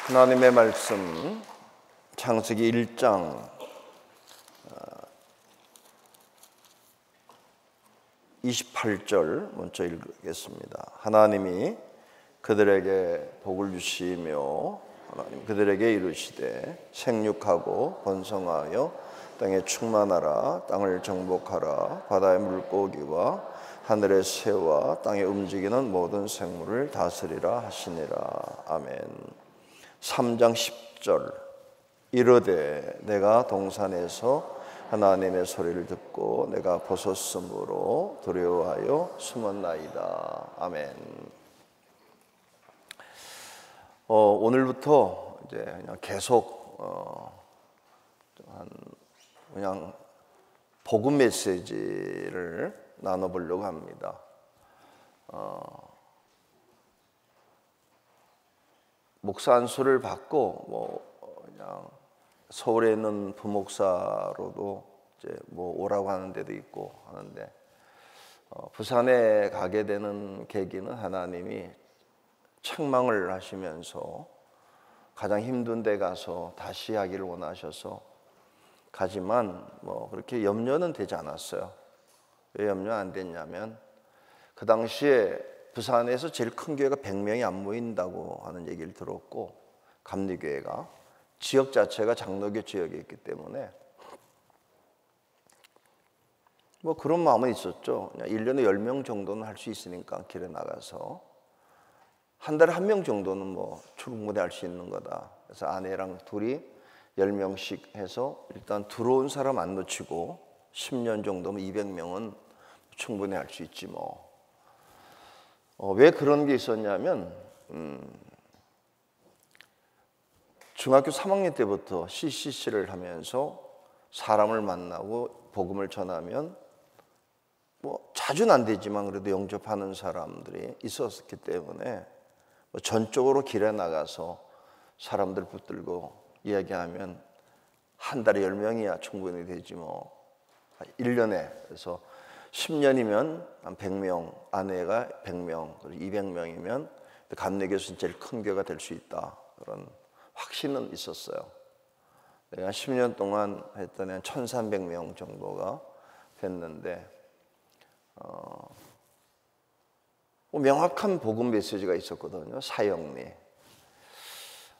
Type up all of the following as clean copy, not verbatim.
하나님의 말씀 창세기 1장 28절 먼저 읽겠습니다. 하나님이 그들에게 복을 주시며 하나님 그들에게 이르시되 생육하고 번성하여 땅에 충만하라. 땅을 정복하라. 바다의 물고기와 하늘의 새와 땅에 움직이는 모든 생물을 다스리라 하시니라. 아멘. 3장 10절 이르되 내가 동산에서 하나님의 소리를 듣고 내가 벗었으므로 두려워하여 숨었나이다. 아멘. 오늘부터 이제 그냥 계속 그냥 복음 메시지를 나눠보려고 합니다. 목사 안수를 받고 그냥 서울에 있는 부목사로도 이제 오라고 하는 데도 있고 하는데 부산에 가게 되는 계기는 하나님이 책망을 하시면서 가장 힘든 데 가서 다시 하기를 원하셔서 가지만 그렇게 염려는 되지 않았어요. 왜 염려 안 됐냐면 그 당시에 부산에서 제일 큰 교회가 100명이 안 모인다고 하는 얘기를 들었고 감리교회가 지역 자체가 장로교 지역에 있기 때문에 그런 마음은 있었죠. 그냥 1년에 10명 정도는 할 수 있으니까 길에 나가서 한 달에 1명 정도는 충분히 할 수 있는 거다. 그래서 아내랑 둘이 10명씩 해서 일단 들어온 사람 안 놓치고 10년 정도면 200명은 충분히 할 수 있지 왜 그런 게 있었냐면 중학교 3학년 때부터 CCC를 하면서 사람을 만나고 복음을 전하면 자주는 안 되지만 그래도 영접하는 사람들이 있었기 때문에 전적으로 길에 나가서 사람들 붙들고 이야기하면 한 달에 10명이야 충분히 되지 1년에. 그래서 10년이면 한 100명, 아내가 100명, 200명이면 감리교회에서 제일 큰 교회가 될 수 있다. 그런 확신은 있었어요. 내가 10년 동안 했더니 한 1300명 정도가 됐는데 명확한 복음 메시지가 있었거든요. 사역리.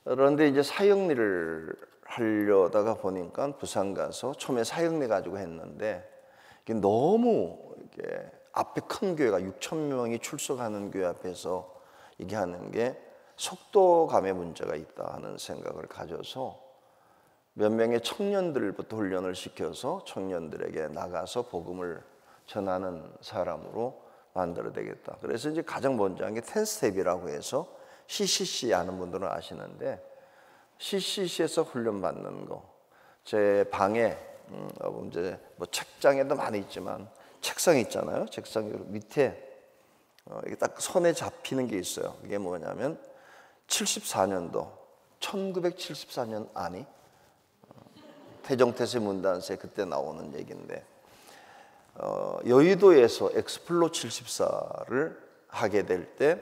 그런데 이제 사역리를 하려다가 보니까 부산 가서 처음에 사역리 가지고 했는데 이게 너무 이게 앞에 큰 교회가 6,000명이 출석하는 교회 앞에서 얘기하는 게 속도감의 문제가 있다 하는 생각을 가져서 몇 명의 청년들부터 훈련을 시켜서 청년들에게 나가서 복음을 전하는 사람으로 만들어야 되겠다. 그래서 이제 가장 먼저 한 게 10스텝이라고 해서 CCC 아는 분들은 아시는데 CCC에서 훈련 받는 거. 제 방에 이제 책장에도 많이 있지만 책상 있잖아요. 책상 밑에 이게 딱 손에 잡히는 게 있어요. 이게 뭐냐면 74년도 1974년 아니 태정태세 문단세 그때 나오는 얘기인데 여의도에서 엑스플로 74를 하게 될 때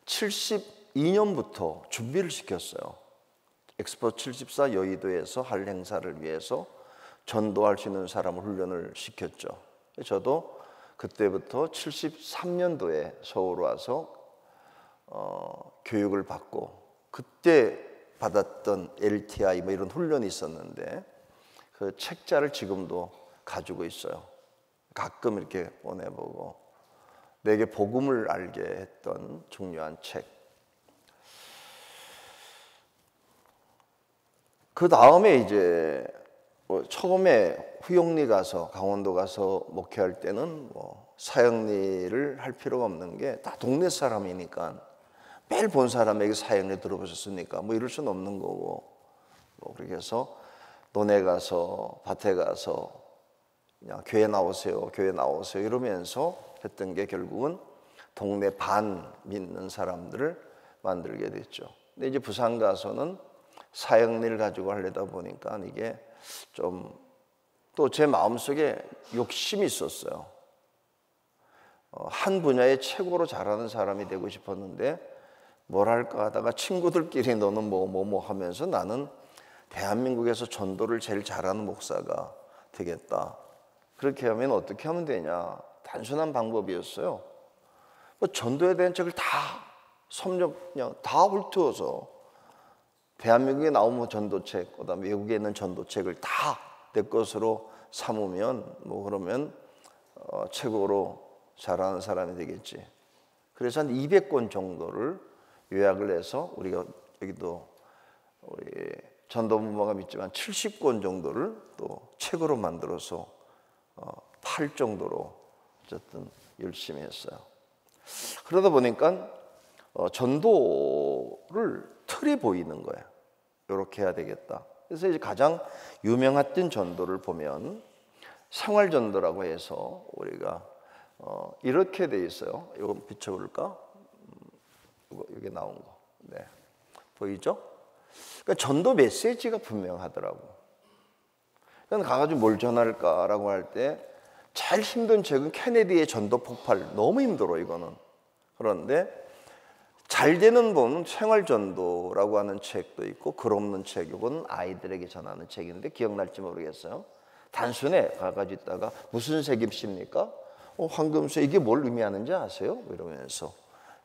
72년부터 준비를 시켰어요. 엑스플로 74 여의도에서 할 행사를 위해서 전도할 수 있는 사람을 훈련을 시켰죠. 저도 그때부터 73년도에 서울 와서 교육을 받고 그때 받았던 LTI 이런 훈련이 있었는데 그 책자를 지금도 가지고 있어요. 가끔 이렇게 보내보고 내게 복음을 알게 했던 중요한 책. 그 다음에 이제 처음에 후영리 가서 강원도 가서 목회할 때는 사역리를 할 필요가 없는 게 다 동네 사람이니까 매일 본 사람에게 사역리 들어보셨습니까? 이럴 수는 없는 거고 그렇게 해서 논에 가서 밭에 가서 그냥 교회 나오세요 이러면서 했던 게 결국은 동네 반 믿는 사람들을 만들게 됐죠. 근데 이제 부산 가서는 사역리를 가지고 하려다 보니까 이게 좀 또 제 마음속에 욕심이 있었어요. 한 분야의 최고로 잘하는 사람이 되고 싶었는데 뭐랄까 하다가 친구들끼리 너는 뭐 하면서 나는 대한민국에서 전도를 제일 잘하는 목사가 되겠다. 그렇게 하면 어떻게 하면 되냐? 단순한 방법이었어요. 뭐 전도에 대한 책을 다 그냥 다 훑어서 대한민국에 나오는 전도책, 그다음에 외국에 있는 전도책을 다 내 것으로 삼으면 뭐 그러면 최고로 잘하는 사람이 되겠지. 그래서 한 200권 정도를 요약을 해서 우리가 여기도 우리 전도부모가 믿지만 70권 정도를 또 책으로 만들어서 팔 정도로 어쨌든 열심히 했어요. 그러다 보니까 전도를 틀이 보이는 거예요. 이렇게 해야 되겠다. 그래서 이제 가장 유명했던 전도를 보면 생활전도라고 해서 우리가 이렇게 돼 있어요. 이거 비춰볼까? 이게 나온 거. 네. 보이죠? 그러니까 전도 메시지가 분명하더라고. 그러니까 가가지고 뭘 전할까라고 할 때 제일 힘든 책은 케네디의 전도 폭발. 너무 힘들어 이거는. 그런데 잘 되는 본 생활전도라고 하는 책도 있고 글 없는 책. 이건 아이들에게 전하는 책인데 기억날지 모르겠어요. 단순해 가가지고 있다가 무슨 색입십니까? 황금색. 이게 뭘 의미하는지 아세요? 이러면서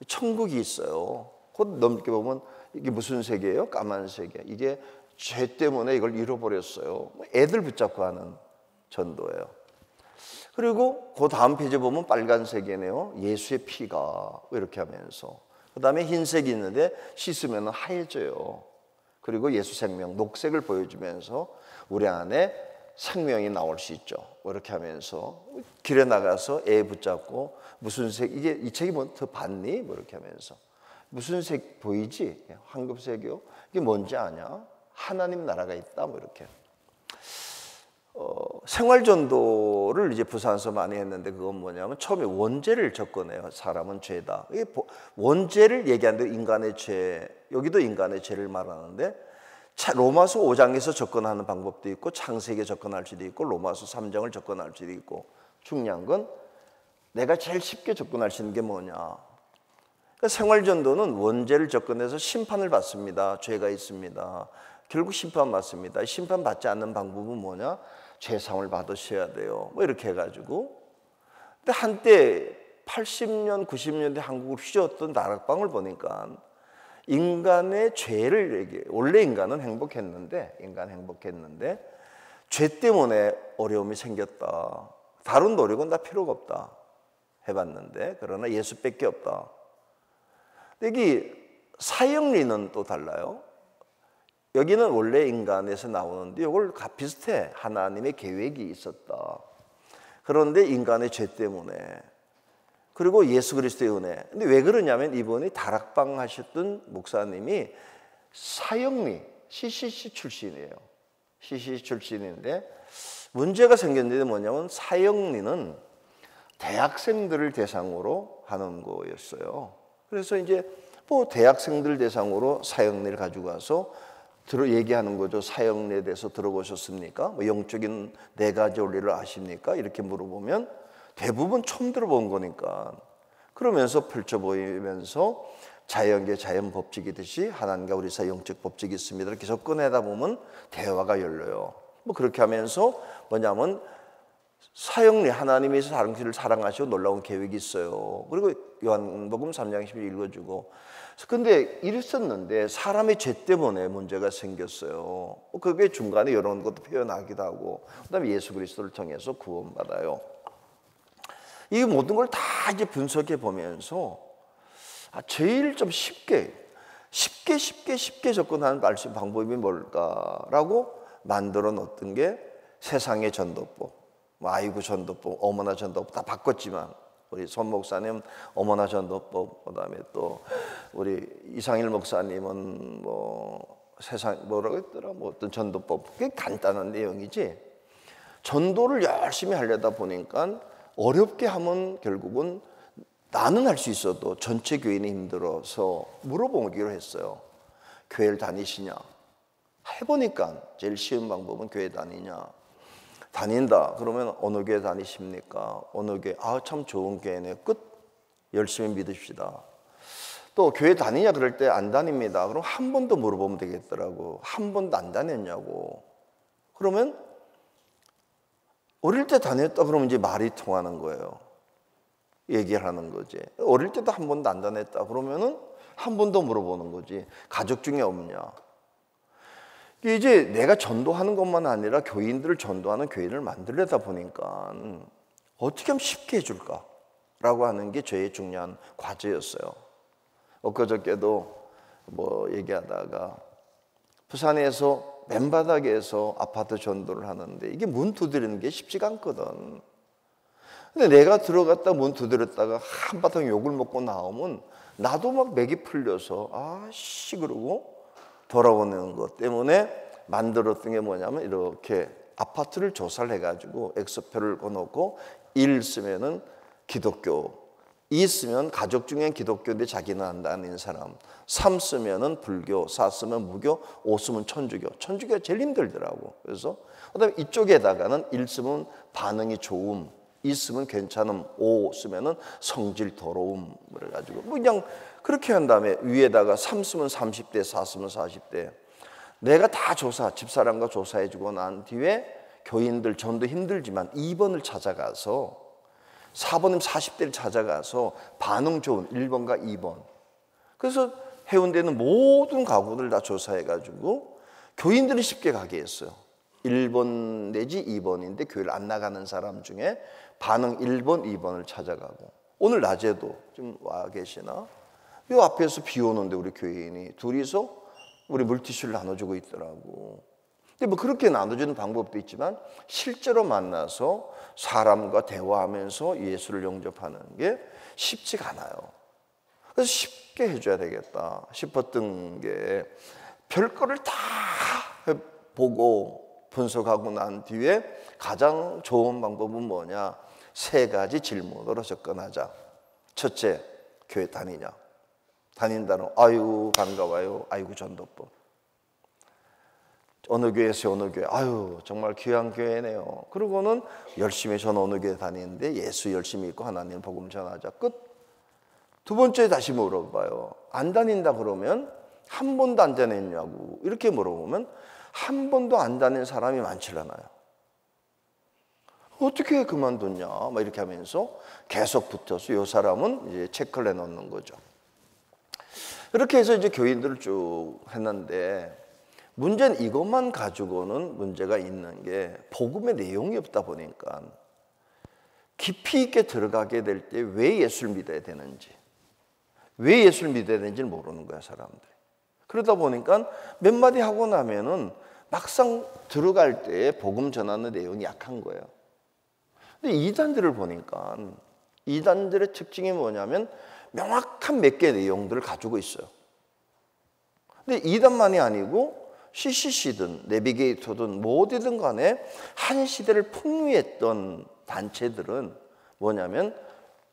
천국이 있어요. 곧 넘게 보면 이게 무슨 색이에요? 까만색이에요. 이게 죄 때문에 이걸 잃어버렸어요. 애들 붙잡고 하는 전도예요. 그리고 그 다음 페이지 보면 빨간색이네요. 예수의 피가 이렇게 하면서 그 다음에 흰색이 있는데 씻으면 하얘져요. 그리고 예수 생명 녹색을 보여주면서 우리 안에 생명이 나올 수 있죠. 이렇게 하면서 길에 나가서 애 붙잡고 무슨 색 이게 이 책이 뭐 더 봤니? 뭐 이렇게 하면서 무슨 색 보이지? 황금색이요. 이게 뭔지 아냐? 하나님 나라가 있다. 뭐 이렇게. 생활전도를 이제 부산에서 많이 했는데 그건 뭐냐면 처음에 원죄를 접근해요. 사람은 죄다. 이게 원죄를 얘기하는데 인간의 죄, 여기도 인간의 죄를 말하는데 로마서 5장에서 접근하는 방법도 있고 창세기에 접근할 수도 있고 로마서 3장을 접근할 수도 있고 중요한 건 내가 제일 쉽게 접근할 수 있는 게 뭐냐. 그러니까 생활전도는 원죄를 접근해서 심판을 받습니다. 죄가 있습니다. 결국 심판받습니다. 심판받지 않는 방법은 뭐냐? 죄상을 받으셔야 돼요. 뭐 이렇게 해가지고. 근데 한때 80년, 90년대 한국을 휘저었던 다락방을 보니까 인간의 죄를 얘기해요. 원래 인간은 행복했는데 죄 때문에 어려움이 생겼다. 다른 노력은 다 필요가 없다. 해봤는데 그러나 예수밖에 없다. 근데 이게 사형리는 또 달라요. 여기는 원래 인간에서 나오는데 이걸 비슷해. 하나님의 계획이 있었다. 그런데 인간의 죄 때문에 그리고 예수 그리스도의 은혜. 근데 왜 그러냐면 이분이 다락방 하셨던 목사님이 사형리 CCC 출신이에요. CCC 출신인데 문제가 생겼는데 뭐냐면 사형리는 대학생들을 대상으로 하는 거였어요. 그래서 이제 뭐 대학생들 대상으로 사형리를 가지고 가서 얘기하는 거죠. 사형리에 대해서 들어보셨습니까? 뭐 영적인 4가지 원리를 아십니까? 이렇게 물어보면 대부분 처음 들어본 거니까 그러면서 펼쳐 보이면서 자연계 자연 법칙이듯이 하나님과 우리 사이 영적 법칙이 있습니다. 이렇게 접근하다 보면 대화가 열려요. 뭐 그렇게 하면서 뭐냐면 사형리 하나님이 사람들을 사랑하시고 놀라운 계획이 있어요. 그리고 요한복음 3장 10절 읽어주고 근데 이랬었는데 사람의 죄 때문에 문제가 생겼어요. 그게 중간에 이런 것도 표현하기도 하고 그다음에 예수 그리스도를 통해서 구원받아요. 이 모든 걸 다 이제 분석해 보면서 제일 좀 쉽게 접근하는 말씀 방법이 뭘까라고 만들어 놓았던 게 세상의 전도법, 아이고 전도법, 어머나 전도법 다 바꿨지만 우리 손 목사님 어머나 전도법, 그다음에 또 우리 이상일 목사님은 뭐 세상 뭐라고 했더라, 뭐 어떤 전도법, 그게 간단한 내용이지. 전도를 열심히 하려다 보니까 어렵게 하면 결국은 나는 할 수 있어도 전체 교인이 힘들어서 물어보기로 했어요. 교회를 다니시냐? 해보니까 제일 쉬운 방법은 교회 다니냐? 다닌다. 그러면 어느 교회 다니십니까? 어느 교회? 참 좋은 교회네요. 끝. 열심히 믿읍시다. 또 교회 다니냐 그럴 때 안 다닙니다. 그럼 한 번 더 물어보면 되겠더라고. 한 번도 안 다녔냐고. 그러면 어릴 때 다녔다 그러면 이제 말이 통하는 거예요. 얘기를 하는 거지. 어릴 때도 한 번도 안 다녔다 그러면은 한 번 더 물어보는 거지. 가족 중에 없냐. 이제 내가 전도하는 것만 아니라 교인들을 전도하는 교인을 만들려다 보니까 어떻게 하면 쉽게 해줄까라고 하는 게 저의 중요한 과제였어요. 엊그저께도 뭐 얘기하다가 부산에서 맨바닥에서 아파트 전도를 하는데 이게 문 두드리는 게 쉽지가 않거든. 근데 내가 들어갔다 문 두드렸다가 한바탕 욕을 먹고 나오면 나도 막 맥이 풀려서 아씨 그러고 돌아오는 것 때문에 만들었던 게 뭐냐면 이렇게 아파트를 조사를 해가지고 엑스표를 꺼놓고 1 쓰면은 기독교, 2 쓰면 가족 중엔 기독교인데 자기는 안 다니는 사람, 3 쓰면은 불교, 4 쓰면 무교, 5 쓰면 천주교. 천주교가 제일 힘들더라고. 그래서 그다음에 이쪽에다가는 1 쓰면 반응이 좋음, 2 쓰면 괜찮음, 5 쓰면은 성질 더러움 그래가지고 뭐 그냥 그렇게 한 다음에 위에다가 3 쓰면 30대, 4 쓰면 40대. 내가 다 집사람과 조사해주고 난 뒤에 교인들 전도 힘들지만 2번을 찾아가서 4번이면 40대를 찾아가서 반응 좋은 1번과 2번. 그래서 해운대는 모든 가구들 다 조사해가지고 교인들이 쉽게 가게 했어요. 1번 내지 2번인데 교회를 안 나가는 사람 중에 반응 1번, 2번을 찾아가고 오늘 낮에도 좀 와 계시나? 이 앞에서 비 오는데 우리 교인이 둘이서 우리 물티슈를 나눠주고 있더라고. 근데 뭐 그렇게 나눠주는 방법도 있지만 실제로 만나서 사람과 대화하면서 예수를 영접하는 게 쉽지가 않아요. 그래서 쉽게 해줘야 되겠다 싶었던 게 별거를 다 보고 분석하고 난 뒤에 가장 좋은 방법은 뭐냐? 3가지 질문으로 접근하자. 첫째, 교회 다니냐? 다닌다는 아유 반가워요. 아이고 전도법. 어느 교회에서 어느 교회. 아유 정말 귀한 교회네요. 그러고는 열심히 전 어느 교회 다니는데 예수 열심히 믿고 하나님 복음 전하자. 끝. 2번째 다시 물어봐요. 안 다닌다 그러면 한 번도 안 다녔냐고 이렇게 물어보면 한 번도 안 다닌 사람이 많지 않아요. 어떻게 그만뒀냐 막 이렇게 하면서 계속 붙어서 이 사람은 이제 체크를 해놓는 거죠. 그렇게 해서 이제 교인들을 쭉 했는데 문제는 이것만 가지고는 문제가 있는 게 복음의 내용이 없다 보니까 깊이 있게 들어가게 될 때 왜 예수를 믿어야 되는지 왜 예수를 믿어야 되는지를 모르는 거야 사람들이. 그러다 보니까 몇 마디 하고 나면은 막상 들어갈 때 복음 전하는 내용이 약한 거예요. 근데 이단들을 보니까 이단들의 특징이 뭐냐면 명확한 몇 개 내용들을 가지고 있어요. 근데 이단만이 아니고 CCC든 내비게이터든 뭐 어디든 간에 한 시대를 풍미했던 단체들은 뭐냐면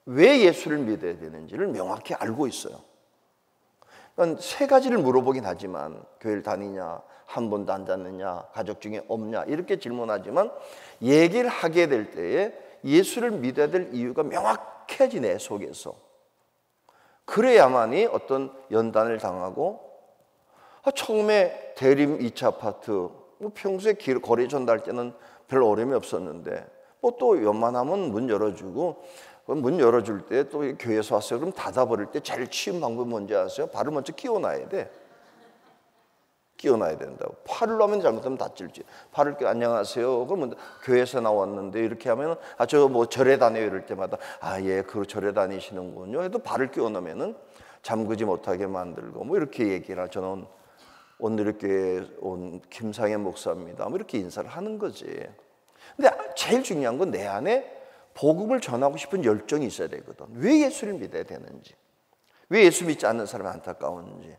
왜 예수를 믿어야 되는지를 명확히 알고 있어요. 그러니까 3가지를 물어보긴 하지만 교회를 다니냐, 한 번도 안 다녔냐, 가족 중에 없냐 이렇게 질문하지만 얘기를 하게 될 때에 예수를 믿어야 될 이유가 명확해지 내 속에서. 그래야만이 어떤 연단을 당하고 처음에 대림 2차 아파트 뭐 평소에 거리 전달할 때는 별 어려움이 없었는데 뭐 또 웬만하면 문 열어주고 문 열어줄 때 또 교회에서 왔어요. 그럼 닫아버릴 때 제일 쉬운 방법이 뭔지 아세요? 발을 먼저 끼워놔야 돼. 끼워놔야 된다고. 팔을 놓으면 잘못하면 다칠지. 팔을 끼워 안녕하세요. 그러면 교회에서 나왔는데 이렇게 하면 저 뭐 절에 다녀요 이럴 때마다 예, 그 절에 다니시는군요. 해도 발을 끼워놓으면은 잠그지 못하게 만들고 뭐 이렇게 얘기를 하죠. 저는 오늘교회에 온 김상현 목사입니다. 뭐 이렇게 인사를 하는 거지. 근데 제일 중요한 건 내 안에 복음을 전하고 싶은 열정이 있어야 되거든. 왜 예수를 믿어야 되는지, 왜 예수 믿지 않는 사람이 안타까운지.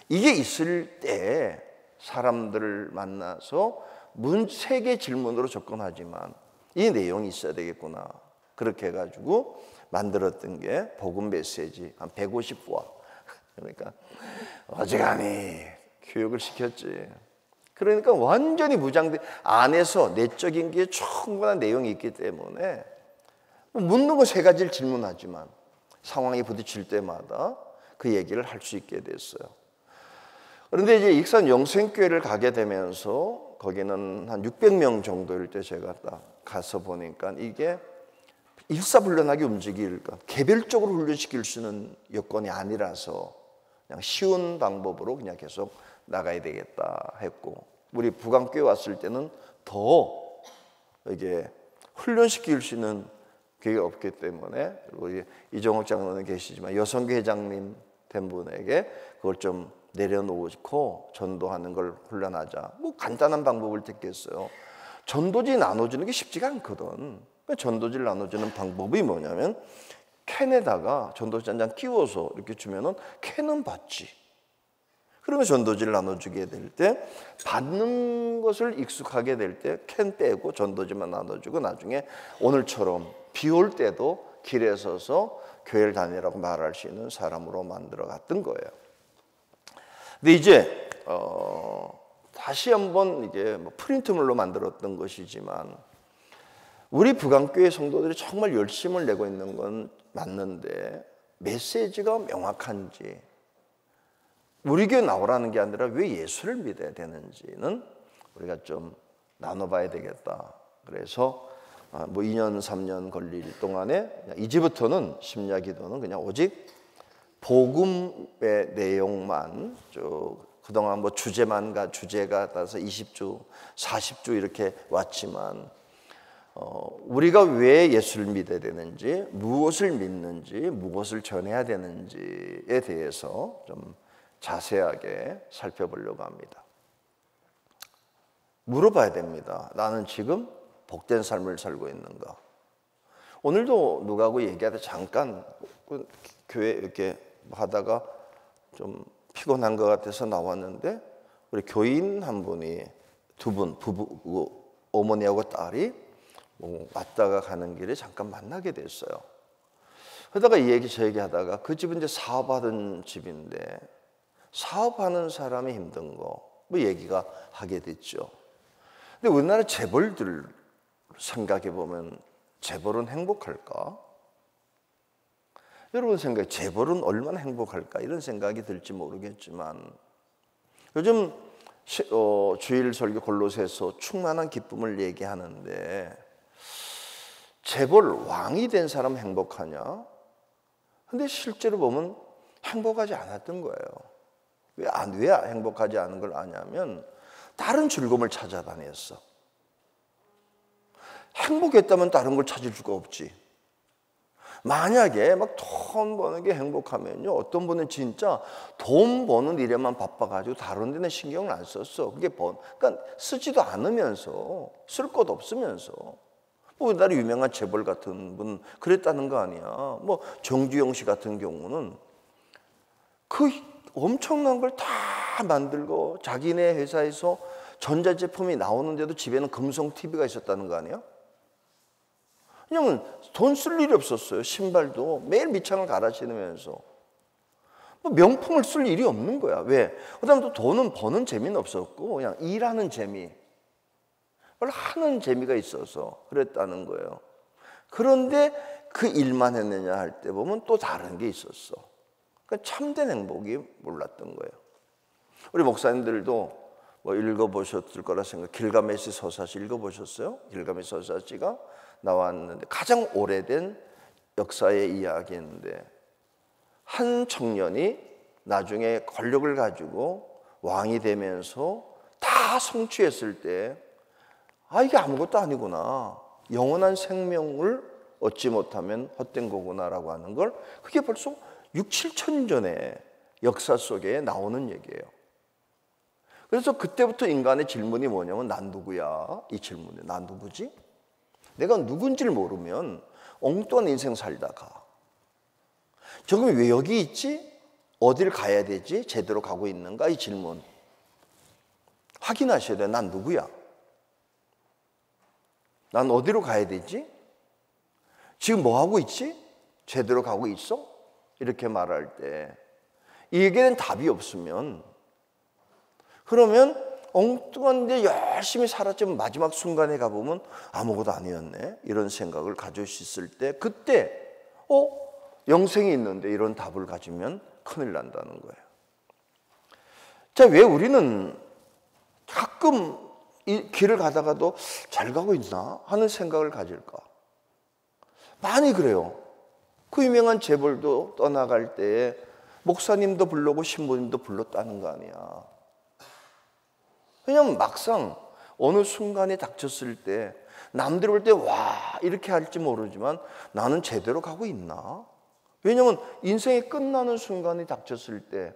이게 있을 때 사람들을 만나서 3개 질문으로 접근하지만 이 내용이 있어야 되겠구나. 그렇게 해가지고 만들었던 게 복음 메시지 한 150과. 그러니까 어지간히 교육을 시켰지. 그러니까 완전히 무장돼 안에서 내적인 게 충분한 내용이 있기 때문에 묻는 거 3가지를 질문하지만 상황에 부딪힐 때마다 그 얘기를 할 수 있게 됐어요. 그런데 이제 익산 영생교회를 가게 되면서 거기는 한 600명 정도일 때 제가 딱 가서 보니까 이게 일사불란하게 움직일 것, 개별적으로 훈련시킬 수 있는 여건이 아니라서 그냥 쉬운 방법으로 그냥 계속 나가야 되겠다 했고, 우리 부강교회 왔을 때는 더 이게 훈련시킬 수 있는 교회가 없기 때문에, 우리 이종옥 장로는 계시지만 여성교 회장님 된 분에게 그걸 좀 내려놓고 전도하는 걸 훈련하자. 뭐 간단한 방법을 듣겠어요. 전도지 나눠주는 게 쉽지가 않거든. 전도지를 나눠주는 방법이 뭐냐면 캔에다가 전도지 한 장 끼워서 이렇게 주면은 캔은 받지. 그러면 전도지를 나눠주게 될 때, 받는 것을 익숙하게 될 때 캔 빼고 전도지만 나눠주고, 나중에 오늘처럼 비 올 때도 길에 서서 교회를 다니라고 말할 수 있는 사람으로 만들어 갔던 거예요. 근데 이제 다시 한번 이게 뭐 프린트물로 만들었던 것이지만, 우리 부강교회 성도들이 정말 열심을 내고 있는 건 맞는데 메시지가 명확한지, 우리 교회 나오라는 게 아니라 왜 예수를 믿어야 되는지는 우리가 좀 나눠봐야 되겠다. 그래서 뭐 2년 3년 걸릴 동안에 이제부터는 심야 기도는 그냥 오직 복음의 내용만, 그동안 뭐 주제가 따라서 20주 40주 이렇게 왔지만, 우리가 왜 예수를 믿어야 되는지, 무엇을 믿는지, 무엇을 전해야 되는지에 대해서 좀 자세하게 살펴보려고 합니다. 물어봐야 됩니다. 나는 지금 복된 삶을 살고 있는가? 오늘도 누구하고 얘기하다 잠깐 교회 이렇게 하다가 좀 피곤한 것 같아서 나왔는데, 우리 교인 한 분이, 두 분, 부부, 어머니하고 딸이 왔다가 가는 길에 잠깐 만나게 됐어요. 그러다가 이 얘기 저 얘기 하다가, 그 집은 이제 사업하던 집인데 사업하는 사람이 힘든 거 뭐 얘기가 하게 됐죠. 근데 우리나라 재벌들 생각해 보면 재벌은 행복할까? 여러분 생각에 재벌은 얼마나 행복할까? 이런 생각이 들지 모르겠지만, 요즘 주일 설교 골로새서 충만한 기쁨을 얘기하는데, 재벌 왕이 된 사람 행복하냐? 근데 실제로 보면 행복하지 않았던 거예요. 왜 행복하지 않은 걸 아냐면, 다른 즐거움을 찾아다녔어. 행복했다면 다른 걸 찾을 수가 없지. 만약에 막 돈 버는 게 행복하면요, 어떤 분은 진짜 돈 버는 일에만 바빠가지고 다른 데는 신경을 안 썼어. 그러니까 쓰지도 않으면서, 쓸 것 없으면서. 뭐 우리나라 유명한 재벌 같은 분 그랬다는 거 아니야. 뭐 정주영 씨 같은 경우는 그 엄청난 걸 다 만들고 자기네 회사에서 전자제품이 나오는데도 집에는 금성 TV가 있었다는 거 아니야? 왜냐면 돈 쓸 일이 없었어요. 신발도 매일 밑창을 갈아 신으면서 뭐 명품을 쓸 일이 없는 거야. 왜? 그다음에 또 돈은 버는 재미는 없었고 그냥 일하는 재미, 뭘 하는 재미가 있어서 그랬다는 거예요. 그런데 그 일만 했느냐 할 때 보면 또 다른 게 있었어. 그러니까 참된 행복이 몰랐던 거예요. 우리 목사님들도 뭐 읽어보셨을 거라 생각. 길가메시 서사시 읽어보셨어요? 길가메시 서사시가 나왔는데 가장 오래된 역사의 이야기인데, 한 청년이 나중에 권력을 가지고 왕이 되면서 다 성취했을 때, 이게 아무것도 아니구나, 영원한 생명을 얻지 못하면 헛된 거구나라고 하는 걸, 그게 벌써 6, 7천 전의 역사 속에 나오는 얘기예요. 그래서 그때부터 인간의 질문이 뭐냐면, 난 누구야? 이 질문에 난 누구지? 내가 누군지를 모르면 엉뚱한 인생 살다가, 저건 왜 여기 있지? 어딜 가야 되지? 제대로 가고 있는가? 이 질문 확인하셔야 돼. 난 누구야? 난 어디로 가야 되지? 지금 뭐 하고 있지? 제대로 가고 있어? 이렇게 말할 때 이에게는 답이 없으면, 그러면 엉뚱한 데 열심히 살았지만 마지막 순간에 가보면 아무것도 아니었네, 이런 생각을 가질 수 있을 때, 그때 영생이 있는데 이런 답을 가지면 큰일 난다는 거예요. 자, 왜 우리는 가끔 이 길을 가다가도 잘 가고 있나 하는 생각을 가질까? 많이 그래요. 그 유명한 재벌도 떠나갈 때에 목사님도 불렀고 신부님도 불렀다는 거 아니야. 왜냐하면 막상 어느 순간에 닥쳤을 때 남들이 볼 때 와 이렇게 할지 모르지만 나는 제대로 가고 있나? 왜냐하면 인생이 끝나는 순간이 닥쳤을 때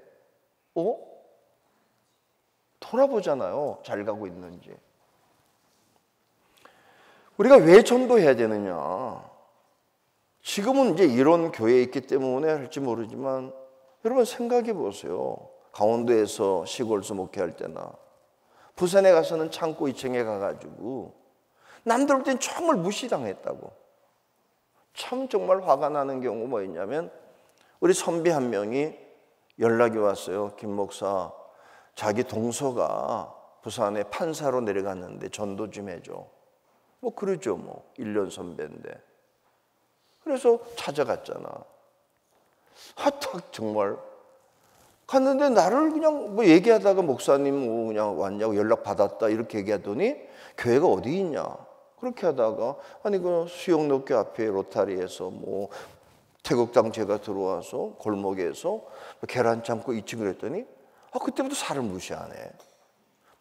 돌아보잖아요. 잘 가고 있는지. 우리가 왜 전도해야 되느냐? 지금은 이제 이런 교회에 있기 때문에 할지 모르지만 여러분 생각해 보세요. 강원도에서 시골에서 목회할 때나 부산에 가서는 창고 2층에 가가지고 남들 볼 땐 정말 무시당했다고. 참 정말 화가 나는 경우 뭐였냐면 우리 선비 한 명이 연락이 왔어요. 김 목사, 자기 동서가 부산에 판사로 내려갔는데 전도 좀 해줘. 뭐 그러죠. 뭐 1년 선배인데. 그래서 찾아갔잖아. 딱 정말 갔는데 나를 그냥 뭐 얘기하다가 목사님 뭐 그냥 왔냐고 연락 받았다 이렇게 얘기하더니 교회가 어디 있냐 그렇게 하다가 아니 그 수영로교 앞에 로타리에서 뭐 태국당 제가 들어와서 골목에서 계란 참고 2층을 했더니 그때부터 사람 무시하네.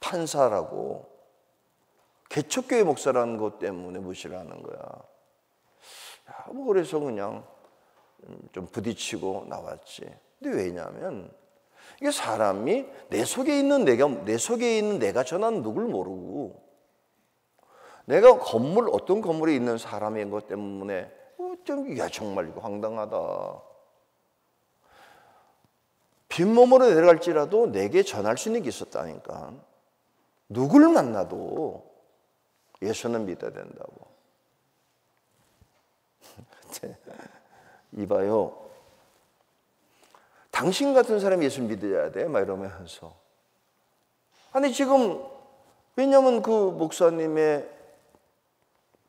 판사라고 개척교회 목사라는 것 때문에 무시를 하는 거야. 뭐 그래서 그냥 좀 부딪히고 나왔지. 근데 왜냐하면 이게 사람이 내 속에 있는 내가 전한 누굴 모르고 내가 어떤 건물에 있는 사람인 것 때문에 정말 이거 황당하다. 빈몸으로 내려갈지라도 내게 전할 수 있는 게 있었다니까. 누굴 만나도 예수는 믿어야 된다고. 이봐요. 당신 같은 사람이 예수 믿어야 돼? 막 이러면서. 아니 지금 왜냐면 그 목사님의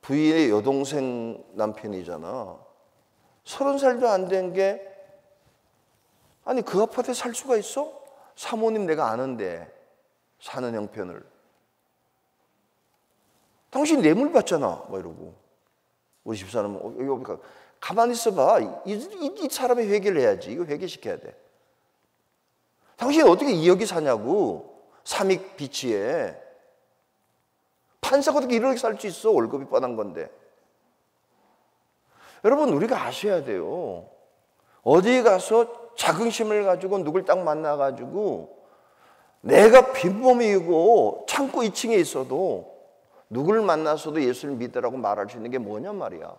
부인의 여동생 남편이잖아. 30살도 안 된 게 아니 그 아파트에 살 수가 있어? 사모님 내가 아는데 사는 형편을. 당신 뇌물 받잖아. 막 이러고. 우리 집사람은 여기 가만히 있어봐. 이 사람의 회개를 해야지. 이거 회개시켜야 돼. 당신 어떻게 2억이 사냐고. 삼익 비치에. 판사가 어떻게 이렇게 살 수 있어. 월급이 뻔한 건데. 여러분 우리가 아셔야 돼요. 어디 가서 자긍심을 가지고 누굴 딱 만나가지고 내가 빈몸이고 창고 2층에 있어도 누굴 만나서도 예수를 믿으라고 말할 수 있는 게 뭐냐 말이야.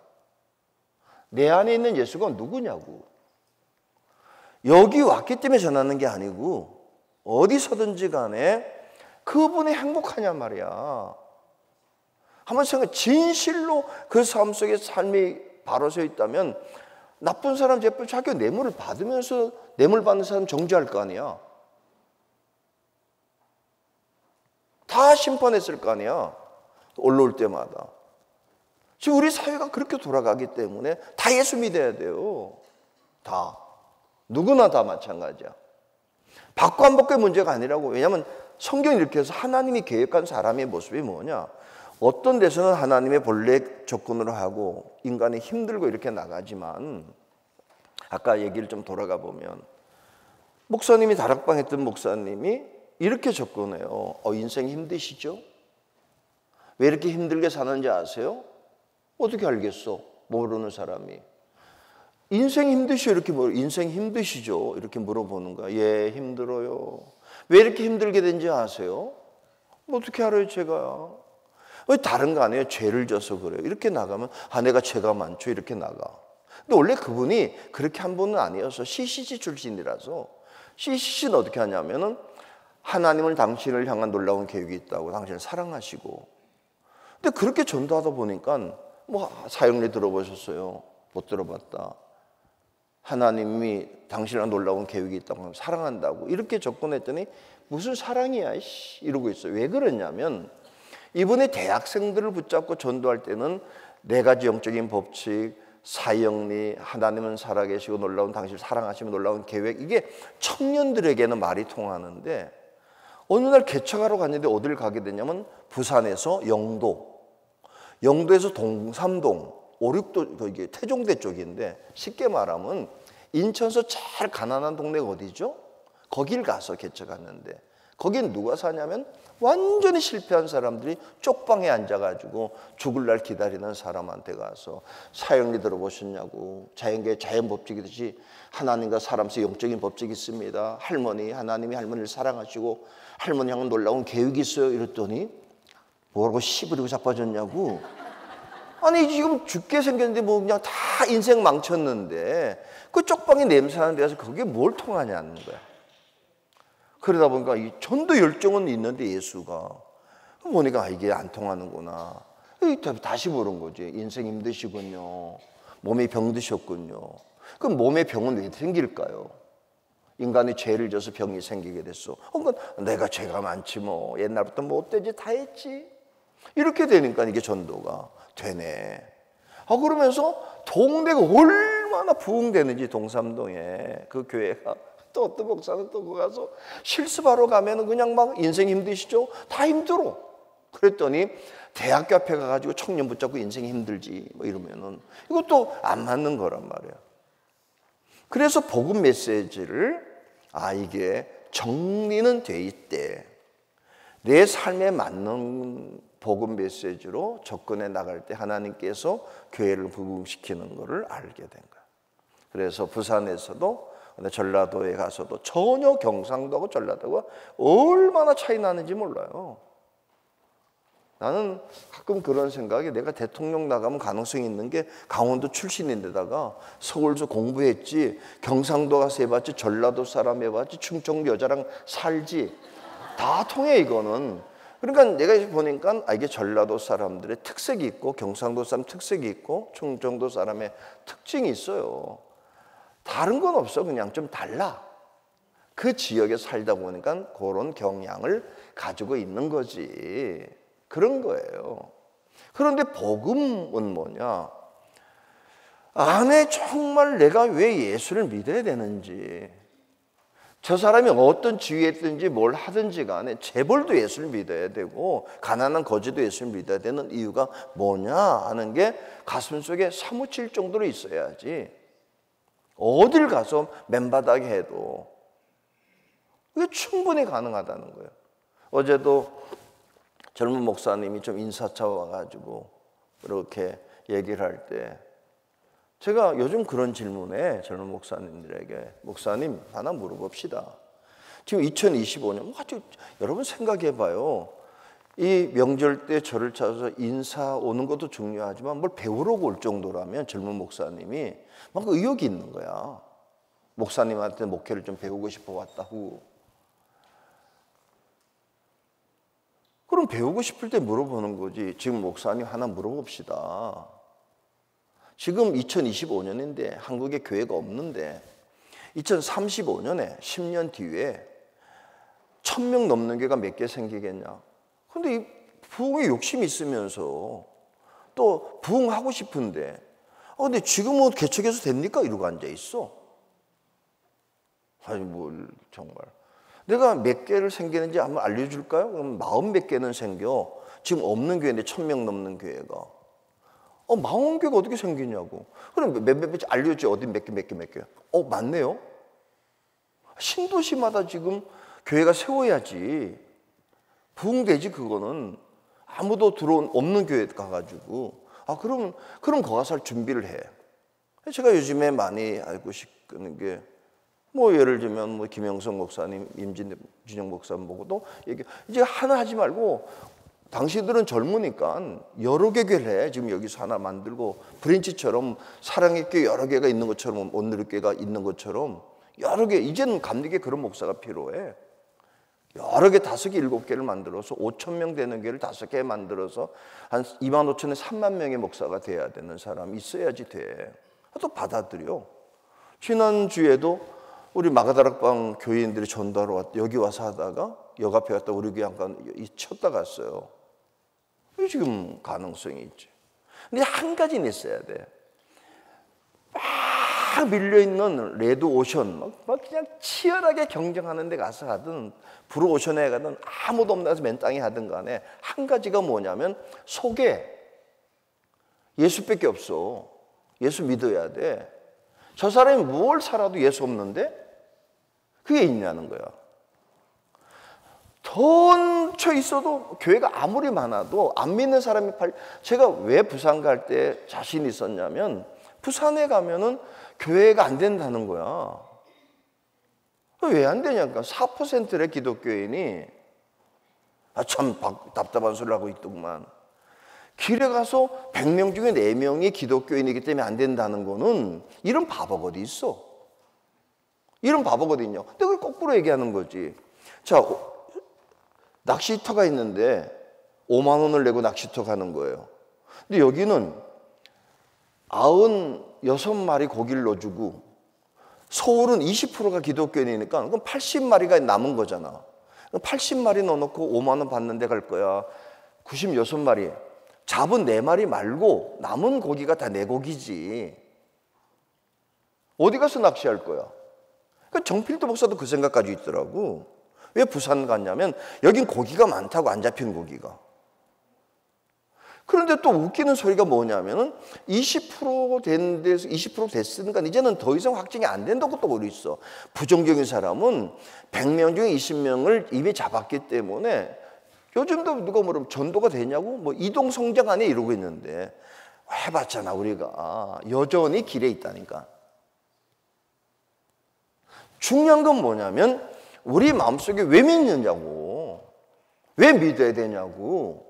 내 안에 있는 예수가 누구냐고. 여기 왔기 때문에 전하는 게 아니고 어디서든지 간에 그분이 행복하냐 말이야. 한번 생각해. 진실로 그 삶 속에 삶이 바로 서 있다면 나쁜 사람 제발 자기가 뇌물을 받으면서 뇌물 받는 사람 정죄할 거 아니야. 다 심판했을 거 아니야. 올라올 때마다. 지금 우리 사회가 그렇게 돌아가기 때문에 다 예수 믿어야 돼요. 다. 누구나 다 마찬가지야. 받고 안 받고의 문제가 아니라고. 왜냐하면 성경이 이렇게 해서 하나님이 계획한 사람의 모습이 뭐냐. 어떤 데서는 하나님의 본래 조건으로 하고 인간이 힘들고 이렇게 나가지만 아까 얘기를 좀 돌아가 보면 목사님이 다락방 했던 목사님이 이렇게 접근해요. 인생 힘드시죠? 왜 이렇게 힘들게 사는지 아세요? 어떻게 알겠어? 모르는 사람이. 인생 힘드시죠? 인생 힘드시죠? 이렇게 물어보는 거야. 예, 힘들어요. 왜 이렇게 힘들게 된지 아세요? 어떻게 알아요, 제가? 왜 다른 거 아니에요? 죄를 져서 그래요. 이렇게 나가면 내가 죄가 많죠. 이렇게 나가. 근데 원래 그분이 그렇게 한 분은 아니어서 CCC 출신이라서 CCC는 어떻게 하냐면은 하나님은 당신을 향한 놀라운 계획이 있다고 당신을 사랑하시고. 근데 그렇게 전도하다 보니까 뭐 사형리 들어보셨어요? 못 들어봤다. 하나님이 당신을 놀라운 계획이 있다고 사랑한다고 이렇게 접근했더니 무슨 사랑이야 이러고 있어요. 왜 그러냐면 이분이 대학생들을 붙잡고 전도할 때는 4가지 영적인 법칙, 사형리, 하나님은 살아계시고 놀라운 당신을 사랑하시며 놀라운 계획, 이게 청년들에게는 말이 통하는데 어느 날 개척하러 갔는데 어디를 가게 되냐면 부산에서 영도에서 동삼동, 5, 6도 이게 태종대 쪽인데 쉽게 말하면 인천에서 제일 가난한 동네가 어디죠? 거길 가서 개척했는데 거긴 누가 사냐면 완전히 실패한 사람들이 쪽방에 앉아가지고 죽을 날 기다리는 사람한테 가서 사형리 들어보셨냐고, 자연계의 자연법칙이듯이 하나님과 사람 사이 영적인 법칙이 있습니다. 하나님이 할머니를 사랑하시고 할머니 향은 놀라운 계획이 있어요. 이랬더니 뭐라고 씨부리고 자빠졌냐고. 아니 지금 죽게 생겼는데 뭐 그냥 다 인생 망쳤는데 그 쪽방에 냄새나는 데서 그게 뭘 통하냐는 거야. 그러다 보니까 이 전도 열정은 있는데 예수가 보니까 이게 안 통하는구나. 다시 물은 거지. 인생 힘드시군요. 몸에 병드셨군요. 그럼 몸에 병은 왜 생길까요? 인간이 죄를 져서 병이 생기게 됐어. 그러니까 내가 죄가 많지 뭐. 옛날부터 뭐 어때지 다 했지. 이렇게 되니까 이게 전도가 되네. 그러면서 동네가 얼마나 부흥되는지 동삼동에 그 교회가. 또 어떤 목사는 또 거기 가서 실습하러 가면은 그냥 막 인생 힘드시죠? 다 힘들어. 그랬더니 대학교 앞에 가가지고 청년 붙잡고 인생 힘들지 뭐 이러면은 이것도 안 맞는 거란 말이에요. 그래서 복음 메시지를 이게 정리는 돼 있대. 내 삶에 맞는 복음 메시지로 접근해 나갈 때 하나님께서 교회를 부흥시키는 것을 알게 된 거야. 그래서 부산에서도 전라도에 가서도 전혀 경상도하고 전라도가 얼마나 차이 나는지 몰라요. 나는 가끔 그런 생각이, 내가 대통령 나가면 가능성이 있는 게 강원도 출신인데다가 서울서 공부했지, 경상도 가서 해봤지, 전라도 사람 해봤지, 충청 여자랑 살지, 다 통해 이거는. 그러니까 내가 보니까 이게 전라도 사람들의 특색이 있고 경상도 사람 특색이 있고 충청도 사람의 특징이 있어요. 다른 건 없어. 그냥 좀 달라. 그 지역에 살다 보니까 그런 경향을 가지고 있는 거지. 그런 거예요. 그런데 복음은 뭐냐? 안에 정말 내가 왜 예수를 믿어야 되는지, 저 사람이 어떤 지위에 있든지 뭘 하든지 간에 재벌도 예수를 믿어야 되고 가난한 거지도 예수를 믿어야 되는 이유가 뭐냐 하는 게 가슴속에 사무칠 정도로 있어야지. 어딜 가서 맨바닥에 해도 이게 충분히 가능하다는 거예요. 어제도 젊은 목사님이 좀 인사차 와가지고 이렇게 얘기를 할 때 제가 요즘 그런 질문에 젊은 목사님들에게, 목사님 하나 물어봅시다. 지금 2025년 여러분 생각해봐요. 이 명절 때 저를 찾아서 인사 오는 것도 중요하지만 뭘 배우러 올 정도라면 젊은 목사님이 막 의욕이 있는 거야. 목사님한테 목회를 좀 배우고 싶어 왔다고. 그럼 배우고 싶을 때 물어보는 거지. 지금 목사님 하나 물어봅시다. 지금 2025년인데 한국에 교회가 없는데 2035년에 10년 뒤에 1000명 넘는 교회가 몇 개 생기겠냐? 근데 이 부흥에 욕심이 있으면서 또 부흥하고 싶은데 근데 지금 뭐 개척해서 됩니까? 이러고 앉아 있어. 아니 뭘 정말. 내가 몇 개를 생기는지 한번 알려줄까요? 그럼 40몇 개는 생겨. 지금 없는 교회인데 1000명 넘는 교회가. 40개가 어떻게 생기냐고. 그럼 몇 알려줘. 어디 몇 개. 맞네요. 신도시마다 지금 교회가 세워야지. 부흥되지 그거는. 아무도 없는 교회 가가지고. 그럼 거기 가서 할 준비를 해. 제가 요즘에 많이 알고 싶은 게 예를 들면 김영성 목사님, 임진영 목사님 보고도 이제 하나 하지 말고 당신들은 젊으니까 여러 개 교회를 해. 지금 여기서 하나 만들고 브랜치처럼 사랑의 교회 여러 개가 있는 것처럼 온누리 교회가 있는 것처럼 여러 개. 이제는 감리교회 그런 목사가 필요해. 여러 개 5개, 7개를 만들어서 5,000명 되는 교회를 5개 만들어서 한 25,000에 3만 명의 목사가 돼야 되는 사람이 있어야지 돼. 또 받아들여. 지난주에도 우리 마가다락방 교인들이 전도하러 여기 와서 하다가 역 앞에 갔다 우리 교회 잠깐 쳤다 갔어요. 지금 가능성이 있지. 근데 한 가지는 있어야 돼. 막 밀려있는 레드오션, 막 그냥 치열하게 경쟁하는 데 가서 하든 블루오션에 가든 아무도 없나서 맨 땅에 하든 간에 한 가지가 뭐냐면 속에 예수밖에 없어. 예수 믿어야 돼. 저 사람이 뭘 살아도 예수 없는데 그게 있냐는 거야. 던쳐 있어도 교회가 아무리 많아도 안 믿는 사람이 제가 왜 부산 갈 때 자신 있었냐면 부산에 가면은 교회가 안 된다는 거야. 왜 안 되냐니까 4%의 기독교인이 참 답답한 소리를 하고 있더구만. 길에 가서 100명 중에 4명이 기독교인이기 때문에 안 된다는 거는 이런 바보가 어디 있어? 이런 바보가 어디 있냐? 근데 그걸 거꾸로 얘기하는 거지. 자, 낚시터가 있는데 5만 원을 내고 낚시터 가는 거예요. 근데 여기는 96마리 고기를 넣어주고 서울은 20%가 기독교인이니까 그럼 80마리가 남은 거잖아. 80마리 넣어놓고 5만 원 받는데 갈 거야. 96마리. 잡은 4마리 말고 남은 고기가 다 내 고기지. 어디 가서 낚시할 거야? 그러니까 정필도 목사도 그 생각 가지고 있더라고. 왜 부산 갔냐면 여긴 고기가 많다고, 안 잡힌 고기가. 그런데 또 웃기는 소리가 뭐냐면은 20%된 데서 20% 됐으니까 이제는 더 이상 확정이 안 된다고 또 그러고 있어. 부정적인 사람은 100명 중에 20명을 이미 잡았기 때문에 요즘도 누가 물으면 전도가 되냐고 뭐 이동 성장 안에 이러고 있는데 해봤잖아. 우리가 여전히 길에 있다니까. 중요한 건 뭐냐면 우리 마음속에 왜 믿느냐고, 왜 믿어야 되냐고,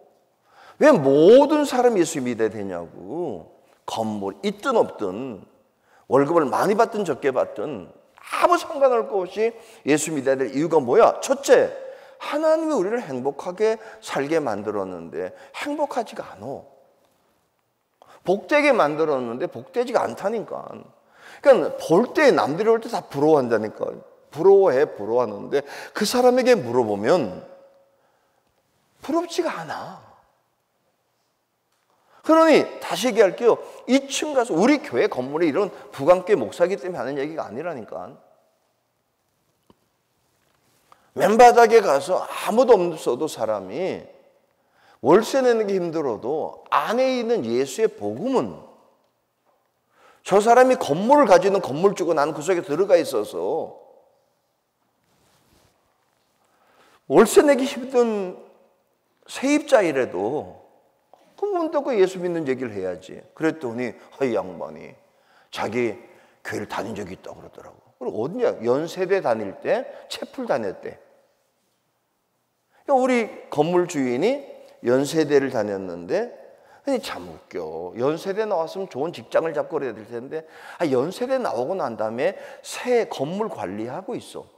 왜 모든 사람이 예수 믿어야 되냐고. 건물 있든 없든 월급을 많이 받든 적게 받든 아무 상관할 것 없이 예수 믿어야 될 이유가 뭐야? 첫째, 하나님이 우리를 행복하게 살게 만들었는데 행복하지가 않아. 복되게 만들었는데 복되지가 않다니까. 그러니까 볼 때 남들이 볼 때 다 부러워한다니까. 부러워하는데 그 사람에게 물어보면 부럽지가 않아. 그러니 다시 얘기할게요. 2층 가서 우리 교회 건물에 이런 부강교회 목사기 때문에 하는 얘기가 아니라니까. 맨바닥에 가서 아무도 없어도 사람이 월세 내는 게 힘들어도 안에 있는 예수의 복음은, 저 사람이 건물을 가지고 있는 건물주고 나는 그 속에 들어가 있어서 월세 내기 힘든 세입자이라도 그문 닫고 예수 믿는 얘기를 해야지. 그랬더니 이 양반이 자기 교회를 다닌 적이 있다고 그러더라고. 그리고 어디냐? 연세대 다닐 때 채플 다녔대. 우리 건물 주인이 연세대를 다녔는데 참 웃겨. 연세대 나왔으면 좋은 직장을 잡고 그래야 될 텐데 연세대 나오고 난 다음에 새 건물 관리하고 있어.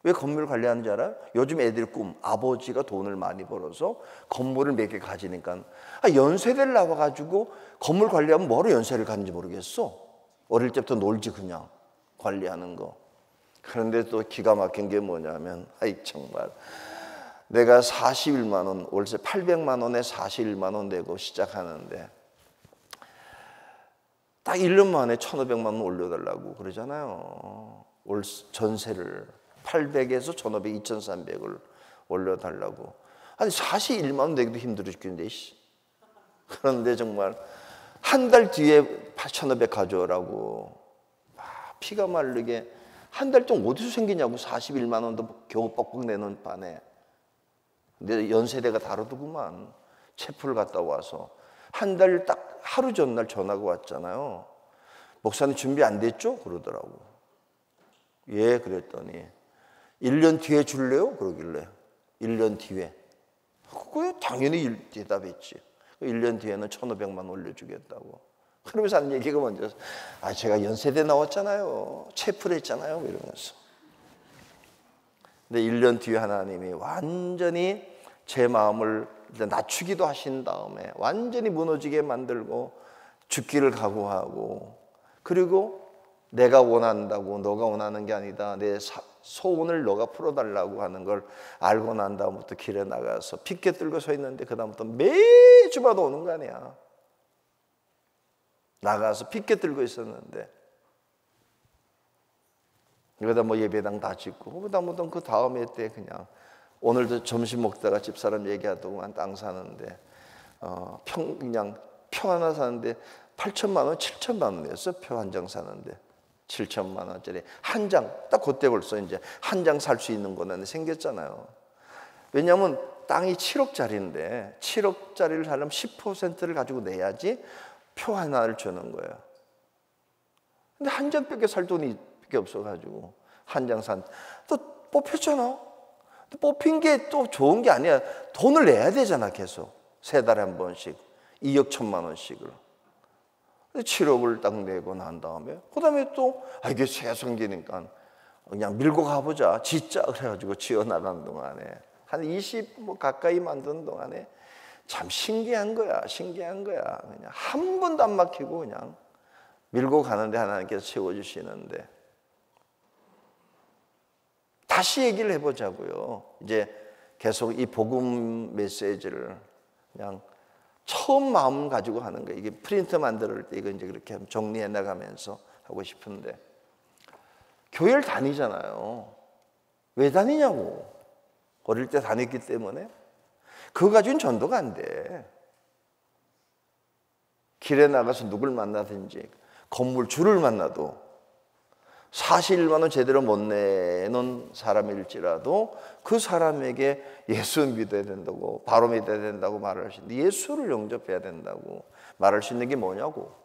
왜 건물 관리하는 줄 알아요? 요즘 애들 꿈, 아버지가 돈을 많이 벌어서 건물을 몇 개 가지니까 연세대를 나와가지고 건물 관리하면 뭐로 연세를 가는지 모르겠어. 어릴 때부터 놀지 그냥 관리하는 거. 그런데 또 기가 막힌 게 뭐냐면 정말 내가 41만 원, 월세 800만 원에 41만 원 내고 시작하는데 딱 1년 만에 1,500만 원 올려달라고 그러잖아요. 전세를 800에서 1,500, 2,300을 올려달라고. 아니 41만 원 내기도 힘들어 죽겠는데. 그런데 정말 한 달 뒤에 1,500 가져오라고 피가 마르게. 한 달 동안 어디서 생기냐고. 41만 원도 겨우 뻑뻑 내는 반에. 근데 연세대가 다르더구만. 채플 갔다 와서 한 달 딱 하루 전날 전화가 왔잖아요. 목사님 준비 안 됐죠? 그러더라고. 예, 그랬더니 1년 뒤에 줄래요? 그러길래 1년 뒤에. 그거 당연히 대답했지. 1년 뒤에는 1,500만 원 올려주겠다고. 그러면서 하는 얘기가 먼저 제가 연세대 나왔잖아요. 채플 했잖아요. 이러면서. 근데 1년 뒤에 하나님이 완전히 제 마음을 낮추기도 하신 다음에 완전히 무너지게 만들고 죽기를 각오하고, 그리고 내가 원한다고 너가 원하는 게 아니다. 내 소원을 너가 풀어달라고 하는 걸 알고 난 다음부터 길에 나가서 피켓 들고 서 있는데 그 다음부터 매주마다 오는 거 아니야. 나가서 피켓 들고 있었는데, 그러다 뭐 예배당 다 짓고, 그러다 뭐그 다음에 때 그냥 오늘도 점심 먹다가 집사람 얘기하더구만. 땅 사는데 그냥 표 하나 사는데 8천만 원, 7천만 원이었어. 표 한 장 사는데 7천만 원짜리 한 장. 딱 그때 벌써 이제 한 장 살 수 있는 거는 생겼잖아요. 왜냐하면 땅이 7억짜리인데 7억짜리를 사려면 10%를 가지고 내야지 표 하나를 주는 거예요. 근데 한 장밖에 살 돈이 밖에 없어가지고 한 장 산. 또 뽑혔잖아. 또 뽑힌 게 또 좋은 게 아니야. 돈을 내야 되잖아. 계속 세 달에 한 번씩 2억 1천만 원씩을. 7억을 딱 내고 난 다음에 그다음에 또 이게 새 생기니까 그냥 밀고 가보자. 짓자 그래가지고 지어나가는 동안에 한 20 뭐 가까이 만드는 동안에 참 신기한 거야. 신기한 거야. 그냥 한 번도 안 막히고 그냥 밀고 가는데 하나님께서 채워주시는데, 다시 얘기를 해보자고요. 이제 계속 이 복음 메시지를 그냥 처음 마음 가지고 하는 거예요. 이게 프린트 만들 때 이거 이제 그렇게 정리해 나가면서 하고 싶은데, 교회를 다니잖아요. 왜 다니냐고. 어릴 때 다녔기 때문에. 그거 가지고는 전도가 안 돼. 길에 나가서 누굴 만나든지 건물주를 만나도 41만 원 제대로 못 내는 사람일지라도 그 사람에게 예수 믿어야 된다고, 바로 믿어야 된다고 말을 하시는데, 예수를 영접해야 된다고 말할 수 있는 게 뭐냐고.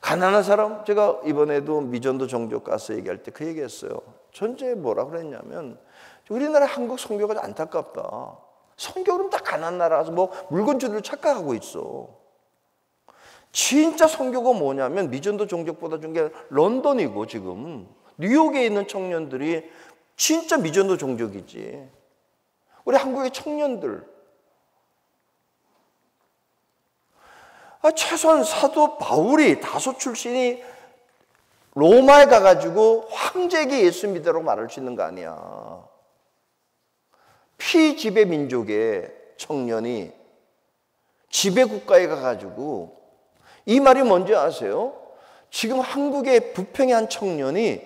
가난한 사람, 제가 이번에도 미전도 종족 가서 얘기할 때 그 얘기했어요. 전체 뭐라 그랬냐면, 우리나라 한국 선교가 안타깝다. 선교는 다 가난한 나라라서 뭐 물건주를 착각하고 있어. 진짜 선교가 뭐냐면 미전도 종족보다 준 게 런던이고, 지금 뉴욕에 있는 청년들이 진짜 미전도 종족이지. 우리 한국의 청년들, 최소한 사도 바울이 다소 출신이 로마에 가가지고 황제에게 예수 믿으라고 말할 수 있는 거 아니야. 피지배 민족의 청년이 지배 국가에 가가지고, 이 말이 뭔지 아세요? 지금 한국의 부평의 한 청년이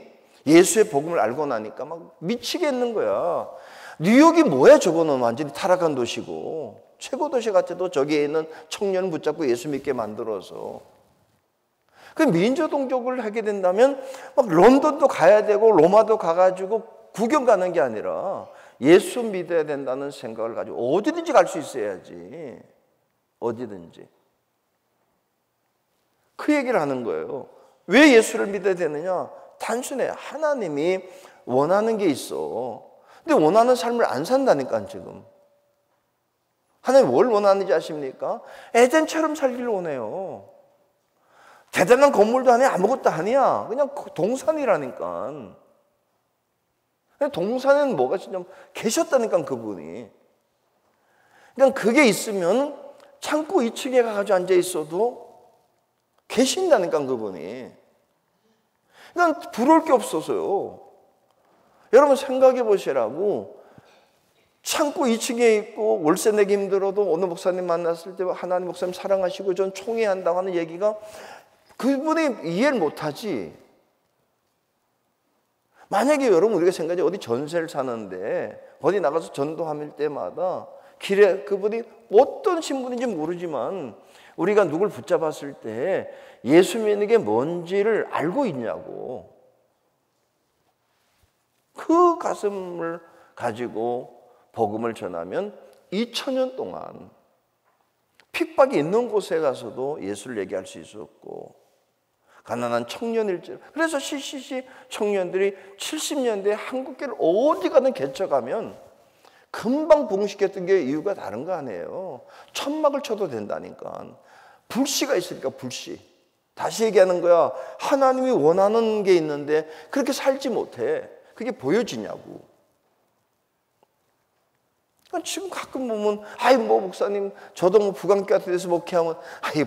예수의 복음을 알고 나니까 막 미치겠는 거야. 뉴욕이 뭐야, 저거는 완전히 타락한 도시고, 최고 도시 같아도 저기에 있는 청년을 붙잡고 예수 믿게 만들어서. 그 민족 동족을 하게 된다면 막 런던도 가야 되고 로마도 가가지고 구경 가는 게 아니라 예수 믿어야 된다는 생각을 가지고 어디든지 갈 수 있어야지. 어디든지. 그 얘기를 하는 거예요. 왜 예수를 믿어야 되느냐? 단순해. 하나님이 원하는 게 있어. 근데 원하는 삶을 안 산다니까, 지금. 하나님 뭘 원하는지 아십니까? 에덴처럼 살기를 원해요. 대단한 건물도 아니야, 아무것도 아니야. 그냥 동산이라니까. 동산에는 뭐가 진짜 계셨다니까, 그분이. 그냥 그게 있으면 창고 2층에 가가지고 앉아 있어도 계신다니까, 그분이. 그냥 부러울 게 없어서요. 여러분 생각해 보시라고. 창고 2층에 있고 월세 내기 힘들어도 어느 목사님 만났을 때 하나님 목사님 사랑하시고 전 총회한다고 하는 얘기가 그분이 이해를 못하지. 만약에 여러분 우리가 생각해 어디 전세를 사는데 어디 나가서 전도할 때마다 길에 그분이 어떤 신분인지 모르지만 우리가 누굴 붙잡았을 때 예수 믿는 게 뭔지를 알고 있냐고. 그 가슴을 가지고 복음을 전하면 2000년 동안 핍박이 있는 곳에 가서도 예수를 얘기할 수 있었고, 가난한 청년일지. 그래서 CCC 청년들이 70년대에 한국교를 어디 가든 개척하면 금방 부흥시켰던 게 이유가 다른 거 아니에요. 천막을 쳐도 된다니까. 불씨가 있으니까, 불씨. 다시 얘기하는 거야. 하나님이 원하는 게 있는데 그렇게 살지 못해. 그게 보여지냐고. 지금 가끔 보면, 뭐 목사님 저도 뭐 부강교 같은 데서 목회하면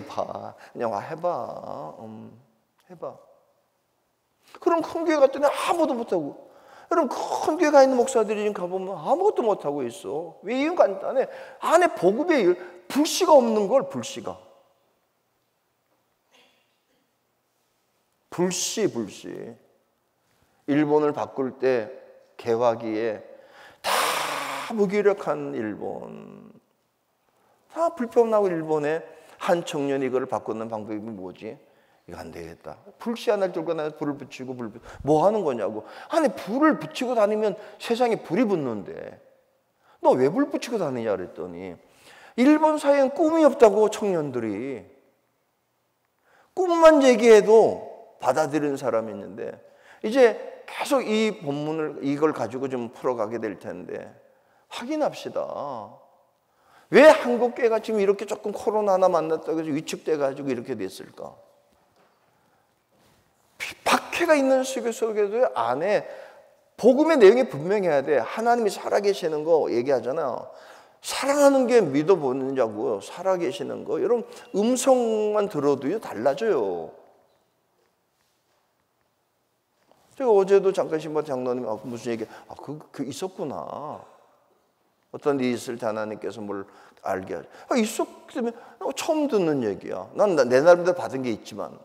봐, 그냥 와 해봐. 해봐. 그럼 큰 교회 갔더니 아무도 못하고. 여러분 큰 교회 가 있는 목사들이 지금 가보면 아무것도 못하고 있어. 왜? 이유는 간단해. 안에 복음의 불씨가 없는 걸. 불씨가 불씨. 일본을 바꿀 때 개화기에 다 무기력한 일본, 다 불평나고 일본에 한 청년이 이거를 바꾸는 방법이 뭐지? 이거 안 되겠다. 불씨 하나를 들고 나서 불을 붙이고 뭐 하는 거냐고. 아니 불을 붙이고 다니면 세상에 불이 붙는데 너 왜 불 붙이고 다니냐 그랬더니 일본 사회엔 꿈이 없다고. 청년들이 꿈만 얘기해도 받아들이는 사람이 있는데 이제 계속 이 본문을 이걸 가지고 좀 풀어가게 될 텐데 확인합시다. 왜 한국교회가 지금 이렇게 조금 코로나 하나 만났다고 해서 위축돼가지고 이렇게 됐을까? 박해가 있는 속에도 안에 복음의 내용이 분명해야 돼. 하나님이 살아계시는 거 얘기하잖아요. 사랑하는 게 믿어보느냐고요. 살아계시는 거. 여러분 음성만 들어도요 달라져요. 제가 어제도 잠깐 신방 장로님 무슨 얘기, 그 있었구나. 어떤 일이 있을 때 하나님께서 뭘 알게 하죠. 있었기 때문에 처음 듣는 얘기야. 난 내 나름대로 받은 게 있지만.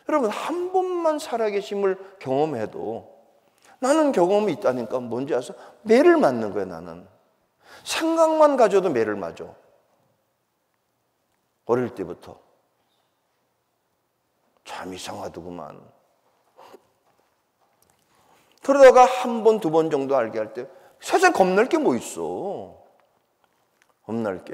여러분 한 번만 살아계심을 경험해도 나는 경험이 있다니까 뭔지 아세요? 매를 맞는 거야 나는. 생각만 가져도 매를 맞아. 어릴 때부터. 참 이상하더구만. 그러다가 한 번, 두 번 정도 알게 할 때 세상에 겁날 게 뭐 있어. 겁날 게.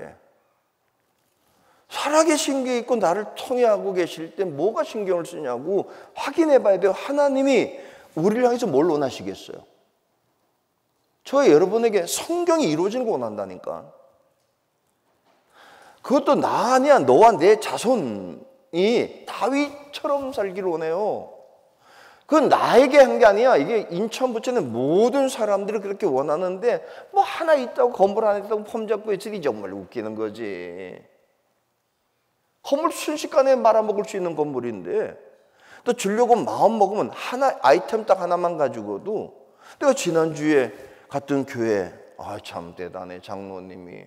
살아계신 게 있고 나를 통해하고 계실 때 뭐가 신경을 쓰냐고 확인해 봐야 돼요. 하나님이 우리를 향해서 뭘 원하시겠어요? 저 여러분에게 성경이 이루어지는 거 원한다니까. 그것도 나 아니야. 너와 내 자손이 다윗처럼 살기를 원해요. 그건 나에게 한 게 아니야. 이게 인천 부천의 모든 사람들이 그렇게 원하는데 뭐 하나 있다고 건물 하나 있다고 폼 잡고 있으니 정말 웃기는 거지. 건물 순식간에 말아먹을 수 있는 건물인데 또 주려고 마음 먹으면 하나 아이템 딱 하나만 가지고도. 내가 지난주에 갔던 교회 참 대단해. 장로님이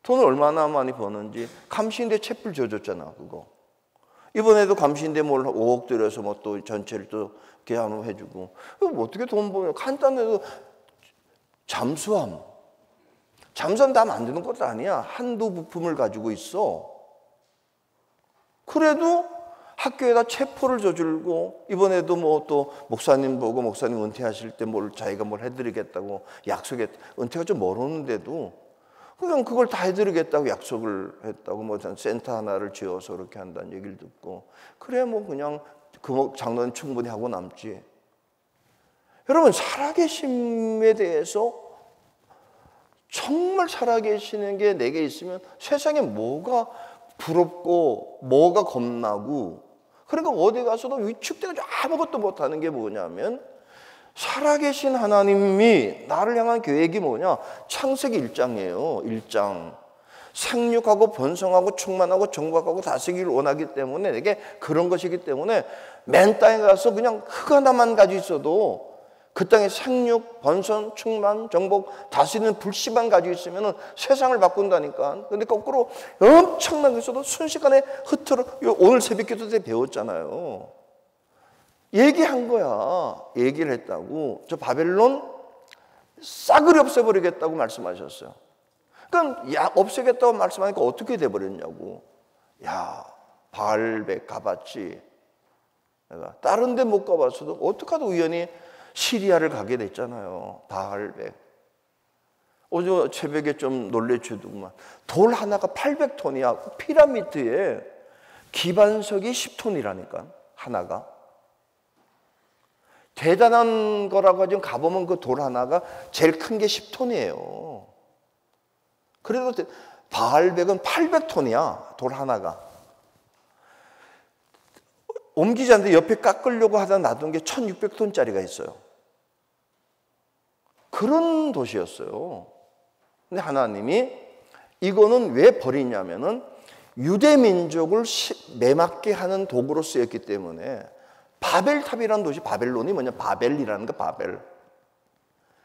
돈을 얼마나 많이 버는지 감신대 촛불 줘줬잖아. 그거 이번에도 감신대 뭘 5억 들여서 뭐 또 전체를 또 개항을 해주고. 뭐 어떻게 돈 버냐. 간단해도 잠수함 다 만드는 것도 아니야. 한두 부품을 가지고 있어. 그래도 학교에다 체포를 줘주고 이번에도 뭐 또 목사님 보고 목사님 은퇴하실 때 자기가 뭘 해드리겠다고 약속했. 은퇴가 좀 멀었는데도 그냥 그걸 다 해드리겠다고 약속을 했다고. 뭐 센터 하나를 지어서 그렇게 한다는 얘기를 듣고. 그래 뭐 그냥 그 장로는 충분히 하고 남지. 여러분 살아계심에 대해서 정말 살아계시는 게 내게 있으면 세상에 뭐가 부럽고 뭐가 겁나고. 그러니까 어디 가서도 위축돼가지고 아무것도 못하는 게 뭐냐면 살아계신 하나님이 나를 향한 계획이 뭐냐. 창세기 1장이에요. 1장. 생육하고 번성하고 충만하고 정복하고 다스리기를 원하기 때문에 내게 그런 것이기 때문에 맨 땅에 가서 그냥 흙 하나만 가지고 있어도 그 땅에 생육, 번성, 충만, 정복, 다스리는 불씨만 가지고 있으면 세상을 바꾼다니까. 근데 거꾸로 엄청나게 있어도 순식간에 흐트러. 오늘 새벽기도 때 배웠잖아요. 얘기한 거야. 얘기를 했다고. 저 바벨론 싸그리 없애버리겠다고 말씀하셨어요. 그럼 없애겠다고 말씀하니까 어떻게 돼버렸냐고. 바알백 가봤지. 내가 다른 데 못 가봤어도 어떡하다 우연히 시리아를 가게 됐잖아요. 바알백. 어제 새벽에 좀 놀래주더구만. 돌 하나가 800톤이야. 피라미드에 기반석이 10톤이라니까. 하나가. 대단한 거라고 지금 가보면 그 돌 하나가 제일 큰 게 10톤이에요. 그래도 바알백은 800톤이야. 돌 하나가. 옮기지 않는데 옆에 깎으려고 하다 놔둔 게 1600톤짜리가 있어요. 그런 도시였어요. 근데 하나님이 이거는 왜 버리냐면은 유대 민족을 매맞게 하는 도구로 쓰였기 때문에. 바벨탑이라는 도시, 바벨론이 뭐냐? 바벨이라는 거, 바벨.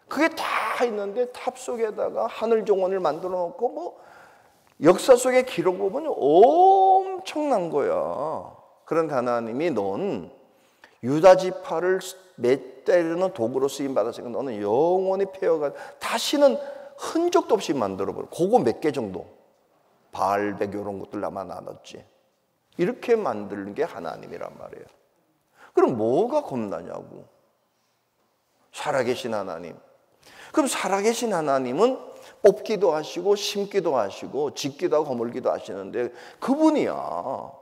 그게 다 있는데 탑 속에다가 하늘 정원을 만들어 놓고 뭐 역사 속의 기록 보면 엄청난 거야. 그런데 하나님이 넌 유다 지파를 때리는 도구로 쓰임 받았으니까 너는 영원히 폐허가 다시는 흔적도 없이 만들어버려. 그거 몇 개 정도 바알백 이런 것들 나만 나눴지. 이렇게 만드는 게 하나님이란 말이에요. 그럼 뭐가 겁나냐고. 살아계신 하나님. 그럼 살아계신 하나님은 뽑기도 하시고 심기도 하시고 짓기도 하고 거물기도 하시는데 그분이야.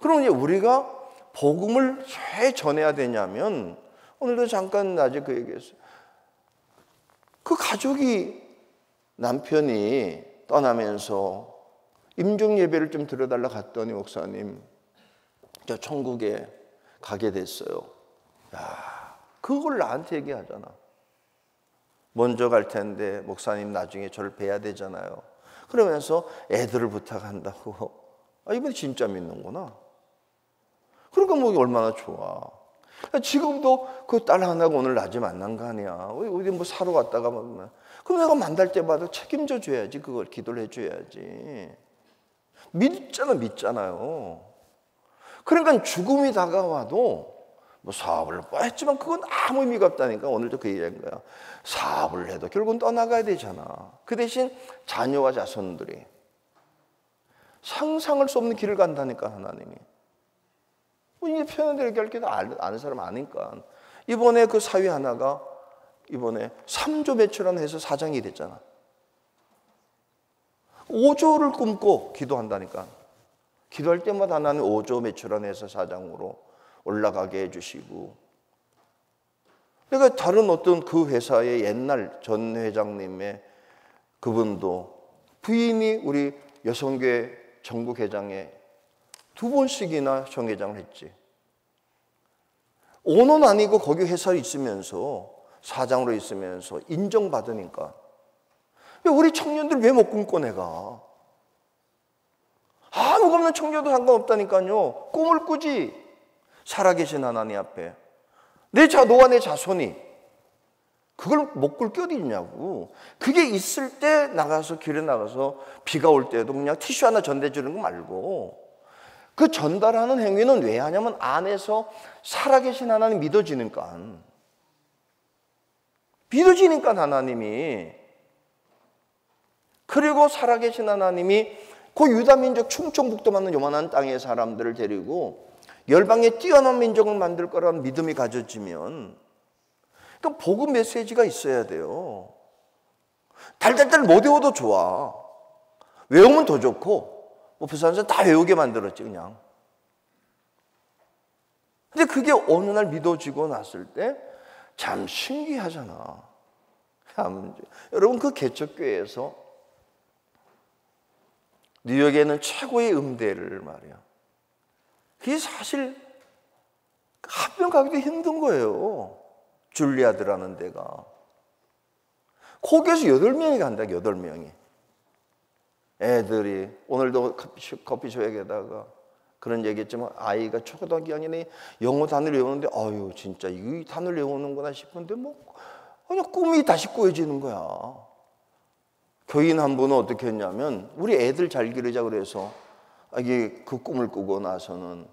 그럼 이제 우리가 복음을 왜 전해야 되냐면 오늘도 잠깐 낮에 그 얘기했어요. 그 가족이 남편이 떠나면서 임종 예배를 좀 드려달라 갔더니 목사님 저 천국에 가게 됐어요. 야, 그걸 나한테 얘기하잖아. 먼저 갈 텐데 목사님 나중에 저를 뵈야 되잖아요. 그러면서 애들을 부탁한다고. 아, 이분이 진짜 믿는구나. 그러니까 뭐 얼마나 좋아. 지금도 그 딸 하나가 오늘 낮에 만난 거 아니야. 어디 뭐 사러 갔다가 그럼 내가 만날 때마다 책임져 줘야지. 그걸 기도를 해줘야지. 믿잖아요. 그러니까 죽음이 다가와도 뭐 사업을 했지만 그건 아무 의미가 없다니까. 오늘도 그 얘기한 거야. 사업을 해도 결국은 떠나가야 되잖아. 그 대신 자녀와 자손들이 상상할 수 없는 길을 간다니까 하나님이. 이게 표현을 이렇게 아는 사람 아니까. 이번에 그 사위 하나가 이번에 3조 매출원 해서 사장이 됐잖아. 5조를 꿈고 기도한다니까. 기도할 때마다 하나님 5조 매출원 해서 사장으로 올라가게 해주시고. 내가 다른 어떤 그 회사의 옛날 전 회장님의 그분도 부인이 우리 여성교회 전국회장에 2번씩이나 정회장을 했지. 오는 아니고 거기 회사에 있으면서 사장으로 있으면서 인정받으니까. 우리 청년들 왜 못 꿈꿔 내가? 아무것도 없는 청년도 상관없다니까요. 꿈을 꾸지. 살아계신 하나님 앞에 너와 내 자손이 그걸 못 꿀 게 어디 있냐고. 그게 있을 때 나가서 길에 나가서 비가 올 때도 그냥 티슈 하나 전대주는 거 말고 그 전달하는 행위는 왜 하냐면 안에서 살아계신 하나님 믿어지니까 하나님이. 그리고 살아계신 하나님이 그 유다민족 충청북도만한 요만한 땅의 사람들을 데리고 열방에 뛰어난 민족을 만들 거라는 믿음이 가져지면 그러니까 복음 메시지가 있어야 돼요. 달달달 못 외워도 좋아. 외우면 더 좋고 뭐 부산에서 다 외우게 만들었지 그냥. 근데 그게 어느 날 믿어지고 났을 때 참 신기하잖아. 여러분 그 개척교회에서 뉴욕에 있는 최고의 음대를 말이야. 그게 사실 합병 가기도 힘든 거예요. 줄리아드라는 데가. 거기에서 8명이 간다. 8명이. 애들이 오늘도 커피숍에다가 그런 얘기했지만 아이가 초등학교 학년이 영어 단어를 외우는데 아유 진짜 이 단어를 외우는구나 싶은데 뭐 그냥 꿈이 다시 꾸어지는 거야. 교인 한 분은 어떻게 했냐면 우리 애들 잘 기르자 그래서 이게 그 꿈을 꾸고 나서는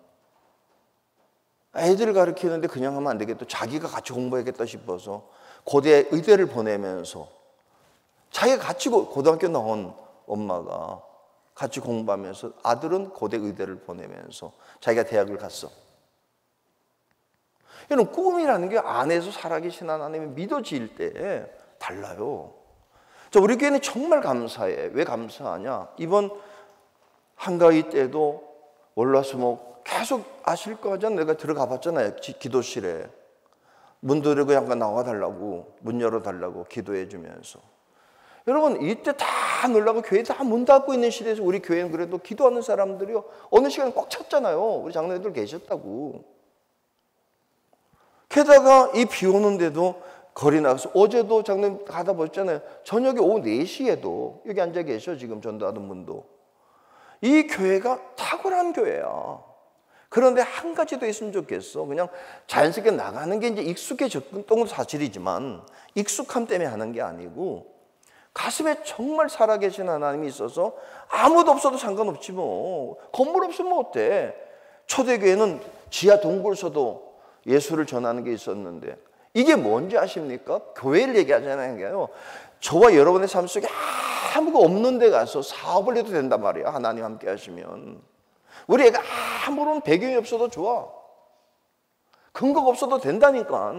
애들을 가르치는데 그냥 하면 안 되겠다. 자기가 같이 공부해야겠다 싶어서 고대 의대를 보내면서 자기가 같이 고등학교 나온 엄마가 같이 공부하면서 아들은 고대 의대를 보내면서 자기가 대학을 갔어. 이런 꿈이라는 게 안에서 살아계신 하나님이 믿어질 때 달라요. 자, 우리 교회는 정말 감사해. 왜 감사하냐? 이번 한가위 때도 월화수목 계속 아실 거잖아요. 내가 들어가 봤잖아요. 기도실에. 문 들고 약간 나와달라고, 문 열어달라고 기도해 주면서. 여러분, 이때 다 놀라고 교회 다 문 닫고 있는 시대에서 우리 교회는 그래도 기도하는 사람들이요. 어느 시간에 꽉 찼잖아요. 우리 장로님들 계셨다고. 게다가 이 비 오는데도 거리 나가서 어제도 장로님 가다 보셨잖아요. 저녁에 오후 4시에도 여기 앉아 계셔 지금 전도하던 분도. 이 교회가 탁월한 교회야. 그런데 한 가지 더 있으면 좋겠어. 그냥 자연스럽게 나가는 게 이제 익숙해졌던 건 사실이지만 익숙함 때문에 하는 게 아니고 가슴에 정말 살아계신 하나님이 있어서 아무도 없어도 상관없지 뭐. 건물 없으면 어때? 초대교회는 지하 동굴서도 예수를 전하는 게 있었는데, 이게 뭔지 아십니까? 교회를 얘기하잖아요. 저와 여러분의 삶 속에 아무것도 없는 데 가서 사업을 해도 된단 말이에요. 하나님 함께 하시면. 우리 애가 아무런 배경이 없어도 좋아. 근거가 없어도 된다니까.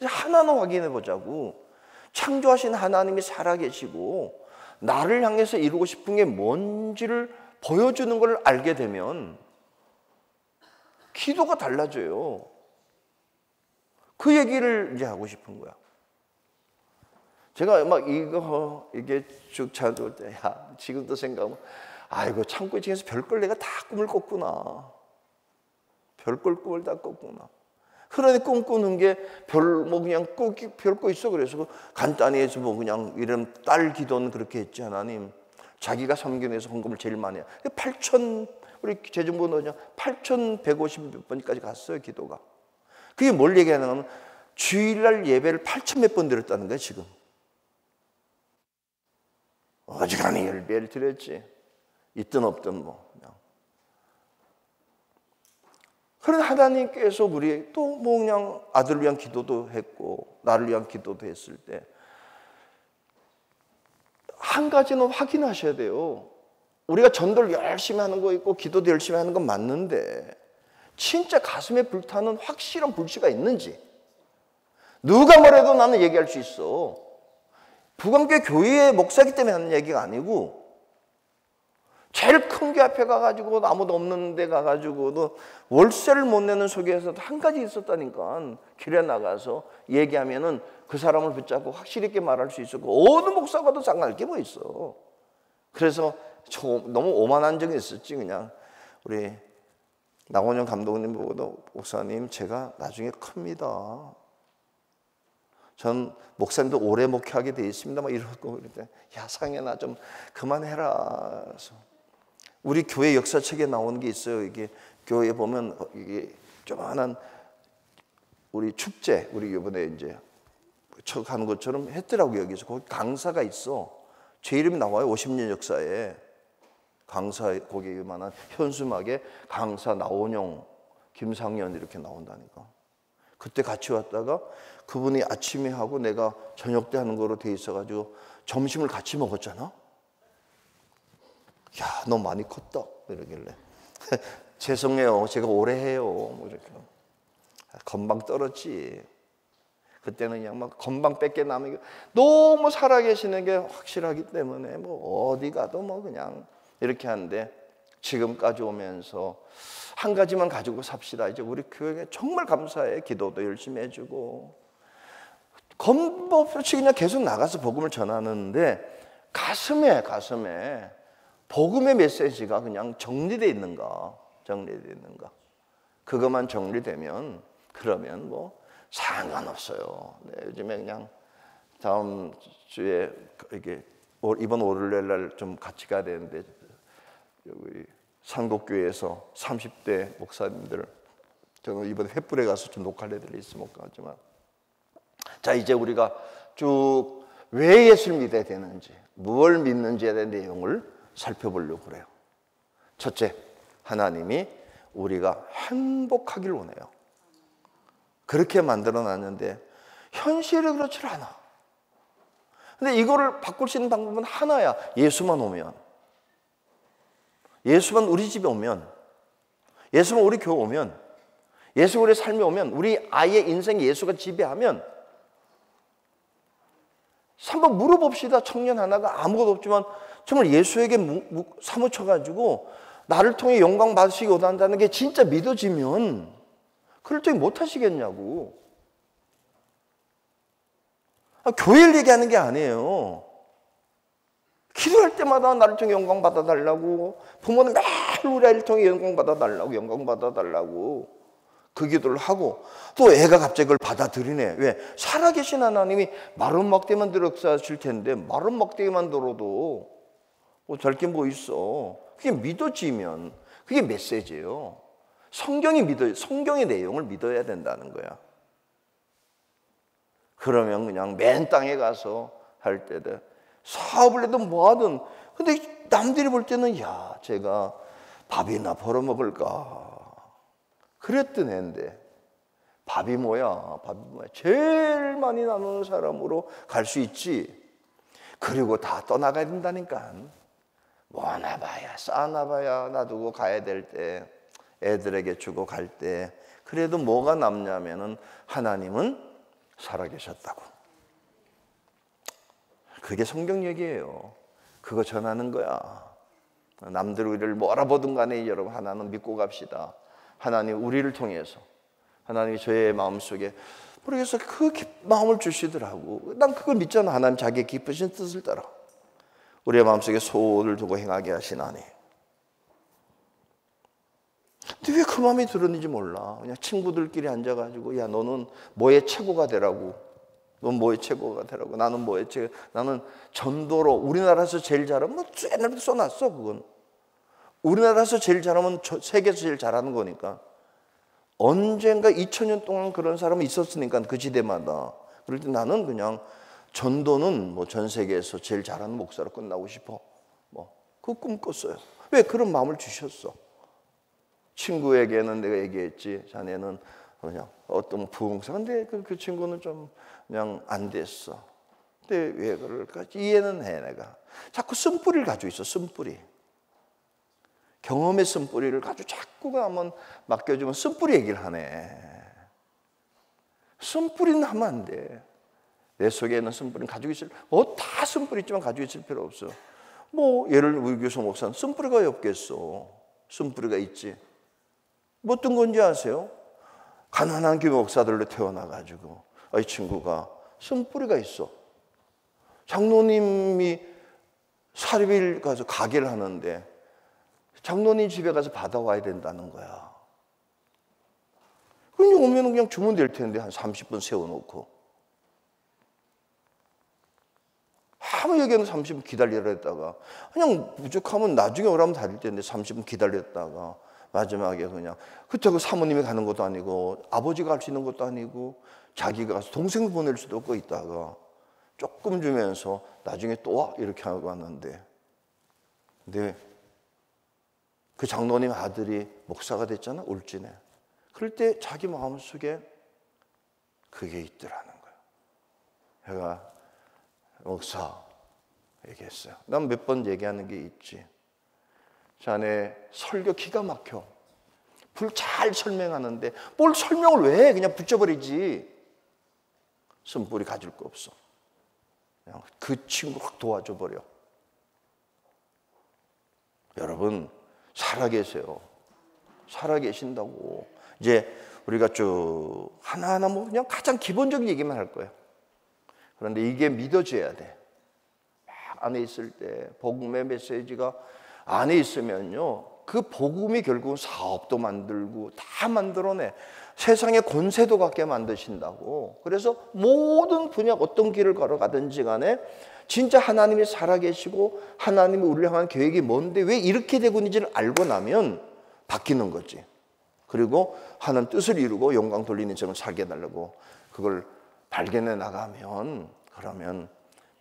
하나는 확인해 보자고. 창조하신 하나님이 살아계시고 나를 향해서 이루고 싶은 게 뭔지를 보여주는 걸 알게 되면 기도가 달라져요. 그 얘기를 이제 하고 싶은 거야. 제가 막 이게 쭉 찾아올 때, 야, 지금도 생각하면, 아이고, 창고 중에서 별걸 내가 다 꿈을 꿨구나. 별걸 꿈을 다 꿨구나. 그러니 꿈꾸는 게 그냥 별거 있어. 그래서 간단히 해서 그냥 이런 딸 기도는 그렇게 했지. 하나님, 자기가 섬기면서 헌금을 제일 많이 해요. 우리 재정부 8,150몇 번까지 갔어요, 기도가. 그게 뭘 얘기하냐면, 주일날 예배를 8,000 몇 번 드렸다는 거예요, 지금. 어지간히 예배를 드렸지. 있든 없든 그냥. 그런데 하나님께서 우리 또 그냥 아들을 위한 기도도 했고 나를 위한 기도도 했을 때 한 가지는 확인하셔야 돼요. 우리가 전도를 열심히 하는 거 있고 기도도 열심히 하는 건 맞는데 진짜 가슴에 불타는 확실한 불씨가 있는지, 누가 뭐래도 나는 얘기할 수 있어. 부강교회 교회의 목사기 때문에 하는 얘기가 아니고, 제일 큰 교 앞에 가가지고 아무도 없는 데 가가지고도 월세를 못 내는 속에서도 한 가지 있었다니까. 길에 나가서 얘기하면은 그 사람을 붙잡고 확실히 있게 말할 수 있었고, 어느 목사가도 상관할 게 뭐 있어. 그래서 너무 오만한 적이 있었지. 그냥 우리 나원영 감독님 보고도, 목사님 제가 나중에 큽니다. 전 목사님도 오래 목회하게 돼 있습니다. 막 이러고 그랬더니, 야, 상현아 좀 그만해라. 그래서 우리 교회 역사책에 나오는 게 있어요. 이게 교회에 보면 이게 조그만한 우리 축제, 우리 이번에 이제 하는 것처럼 했더라고요. 여기서 거기 강사가 있어. 제 이름이 나와요. 50년 역사에 강사, 거기 이만한 현수막에 강사 나원영, 김상현 이렇게 나온다니까. 그때 같이 왔다가 그분이 아침에 하고 내가 저녁 때 하는 거로 돼 있어가지고 점심을 같이 먹었잖아. 야, 너 많이 컸다 이러길래 죄송해요, 제가 오래 해요. 뭐 이렇게 건방 떨었지. 그때는 그냥 막 건방 뺏게 남이 너무 살아계시는 게 확실하기 때문에 뭐 어디 가도 뭐 그냥 이렇게 하는데, 지금까지 오면서 한 가지만 가지고 삽시다. 이제 우리 교회에 정말 감사해. 기도도 열심히 해주고 겁 없이 그냥 계속 나가서 복음을 전하는데 가슴에 복음의 메시지가 그냥 정리되어 있는가. 그것만 정리되면 그러면 뭐 상관없어요. 네, 요즘에 그냥 다음 주에 이게 이번 월요일 날 좀 같이 가야 되는데, 여기 산곡교회에서 30대 목사님들, 저는 이번에 횃불에 가서 좀 녹화할 애들이 있으면 못 가지만, 자, 이제 우리가 쭉 왜 예수를 믿어야 되는지, 무엇을 믿는지에 대한 내용을 살펴보려고 그래요. 첫째, 하나님이 우리가 행복하길 원해요. 그렇게 만들어놨는데 현실이 그렇지 않아. 근데 이거를 바꿀 수 있는 방법은 하나야. 예수만 오면, 예수만 우리 집에 오면, 예수만 우리 교회 오면, 예수 우리 삶에 오면, 우리 아이의 인생 예수가 지배하면, 한번 물어봅시다. 청년 하나가 아무것도 없지만 정말 예수에게 사무쳐가지고 나를 통해 영광 받으시기 원한다는 게 진짜 믿어지면 그럴 못 하시겠냐고. 교회를 얘기하는 게 아니에요. 기도할 때마다 나를 통해 영광 받아달라고, 부모는 매일 우리 아이를 통해 영광 받아달라고 그 기도를 하고, 또 애가 갑자기 그걸 받아들이네. 왜? 살아계신 하나님이 마른 막대만 들어 역사하실 텐데 마른 막대만 들어도 뭐 될 게 뭐 있어. 그게 믿어지면 그게 메시지예요. 성경의 내용을 믿어야 된다는 거야. 그러면 그냥 맨 땅에 가서 할 때도 사업을 해도 뭐하든, 근데 남들이 볼 때는 야, 제가 밥이나 벌어먹을까, 그랬던 애인데 밥이 뭐야? 제일 많이 나누는 사람으로 갈 수 있지. 그리고 다 떠나가야 된다니까. 모아놔봐야 쌓아놔봐야 놔두고 가야 될 때, 애들에게 주고 갈 때 그래도 뭐가 남냐면은 하나님은 살아계셨다고. 그게 성경 얘기예요. 그거 전하는 거야. 남들 우리를 뭐라 보든 간에 여러분 하나는 믿고 갑시다. 하나님 우리를 통해서 하나님이 저의 마음속에 모르겠어 그 마음을 주시더라고. 난 그걸 믿잖아. 하나님 자기의 기쁘신 뜻을 따라 우리의 마음속에 소원을 두고 행하게 하시나니. 근데 왜 그 마음이 들었는지 몰라. 그냥 친구들끼리 앉아가지고 야 너는 뭐의 최고가 되라고. 넌 뭐의 최고가 되라고. 나는 뭐의 최고. 나는 전도로 우리나라에서 제일 잘하면 뭐 옛날부터 써놨어 그건. 우리나라에서 제일 잘하면 세계에서 제일 잘하는 거니까. 언젠가 2000년 동안 그런 사람이 있었으니까 그 시대마다. 그럴 때 나는 그냥 전도는 뭐 전 세계에서 제일 잘하는 목사로 끝나고 싶어. 뭐 그 꿈 꿨어요. 왜 그런 마음을 주셨어? 친구에게는 내가 얘기했지. 자네는 그냥 어떤 부흥사. 근데 그 친구는 좀 그냥 안 됐어. 근데 왜 그럴까? 이해는 해 내가. 자꾸 쓴뿌리를 가지고 있어. 쓴뿌리. 경험의 쓴뿌리를 가지고 자꾸 한번 맡겨주면 쓴뿌리 얘기를 하네. 쓴뿌리는 하면 안 돼. 내 속에 있는 쓴뿌리는 가지고 있을, 다 쓴뿌리 있지만 가지고 있을 필요 없어. 뭐 예를 우리 교수 목사는 쓴뿌리가 없겠어. 쓴뿌리가 있지. 뭐 어떤 건지 아세요? 가난한 교회 목사들로 태어나가지고 이 친구가 쓴뿌리가 있어. 장로님이 사립일 가서 가게를 하는데 장로님 집에 가서 받아와야 된다는 거야. 그냥 오면 그냥 주면 될 텐데 한 30분 세워놓고. 아무 얘기는 30분 기다리라 했다가 그냥 부족하면 나중에 오라면 다닐 텐데 30분 기다렸다가 마지막에 그냥 그렇다고 사모님이 가는 것도 아니고 아버지가 갈 수 있는 것도 아니고 자기가 가서 동생 보낼 수도 없고 있다가 조금 주면서 나중에 또 와 이렇게 하고 왔는데 근데 그 장로님 아들이 목사가 됐잖아 울진에. 그럴 때 자기 마음속에 그게 있더라는 거예요. 제가 목사 얘기했어요. 난 몇 번 얘기하는 게 있지. 자네 설교 기가 막혀. 불 잘 설명하는데 뭘 설명을 왜 해? 그냥 붙여버리지. 쓴뿌리 가질 거 없어. 그냥 그 친구 확 도와줘 버려. 여러분 살아계세요. 살아계신다고. 이제 우리가 쭉 하나하나 뭐 그냥 가장 기본적인 얘기만 할 거예요. 그런데 이게 믿어져야 돼. 안에 있을 때 복음의 메시지가 안에 있으면요. 그 복음이 결국은 사업도 만들고 다 만들어내. 세상에 권세도 갖게 만드신다고. 그래서 모든 분야 어떤 길을 걸어가든지 간에 진짜 하나님이 살아계시고 하나님이 우리를 향한 계획이 뭔데 왜 이렇게 되고 있는지를 알고 나면 바뀌는 거지. 그리고 하는 뜻을 이루고 영광 돌리는 점을 살게 해달라고 그걸 발견해 나가면 그러면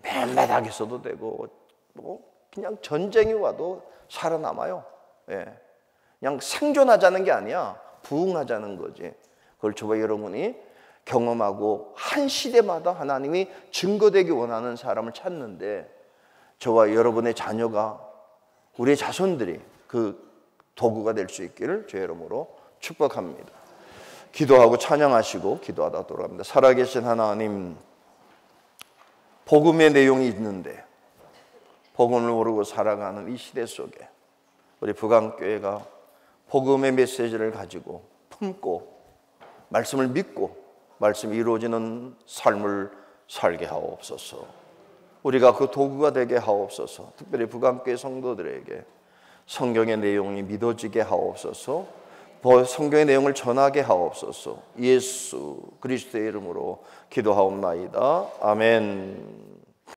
맨바닥에서도 되고 뭐 그냥 전쟁이 와도 살아남아요. 예. 그냥 생존하자는 게 아니야. 부흥하자는 거지. 그걸 저와 여러분이 경험하고 한 시대마다 하나님이 증거되기 원하는 사람을 찾는데 저와 여러분의 자녀가 우리의 자손들이 그 도구가 될 수 있기를 주의 이름으로 축복합니다. 기도하고 찬양하시고 기도하다 돌아갑니다. 살아계신 하나님, 복음의 내용이 있는데 복음을 모르고 살아가는 이 시대 속에 우리 북안교회가 복음의 메시지를 가지고 품고 말씀을 믿고 말씀이 이루어지는 삶을 살게 하옵소서. 우리가 그 도구가 되게 하옵소서. 특별히 북안교회 성도들에게 성경의 내용이 믿어지게 하옵소서. 성경의 내용을 전하게 하옵소서. 예수 그리스도의 이름으로 기도하옵나이다. 아멘.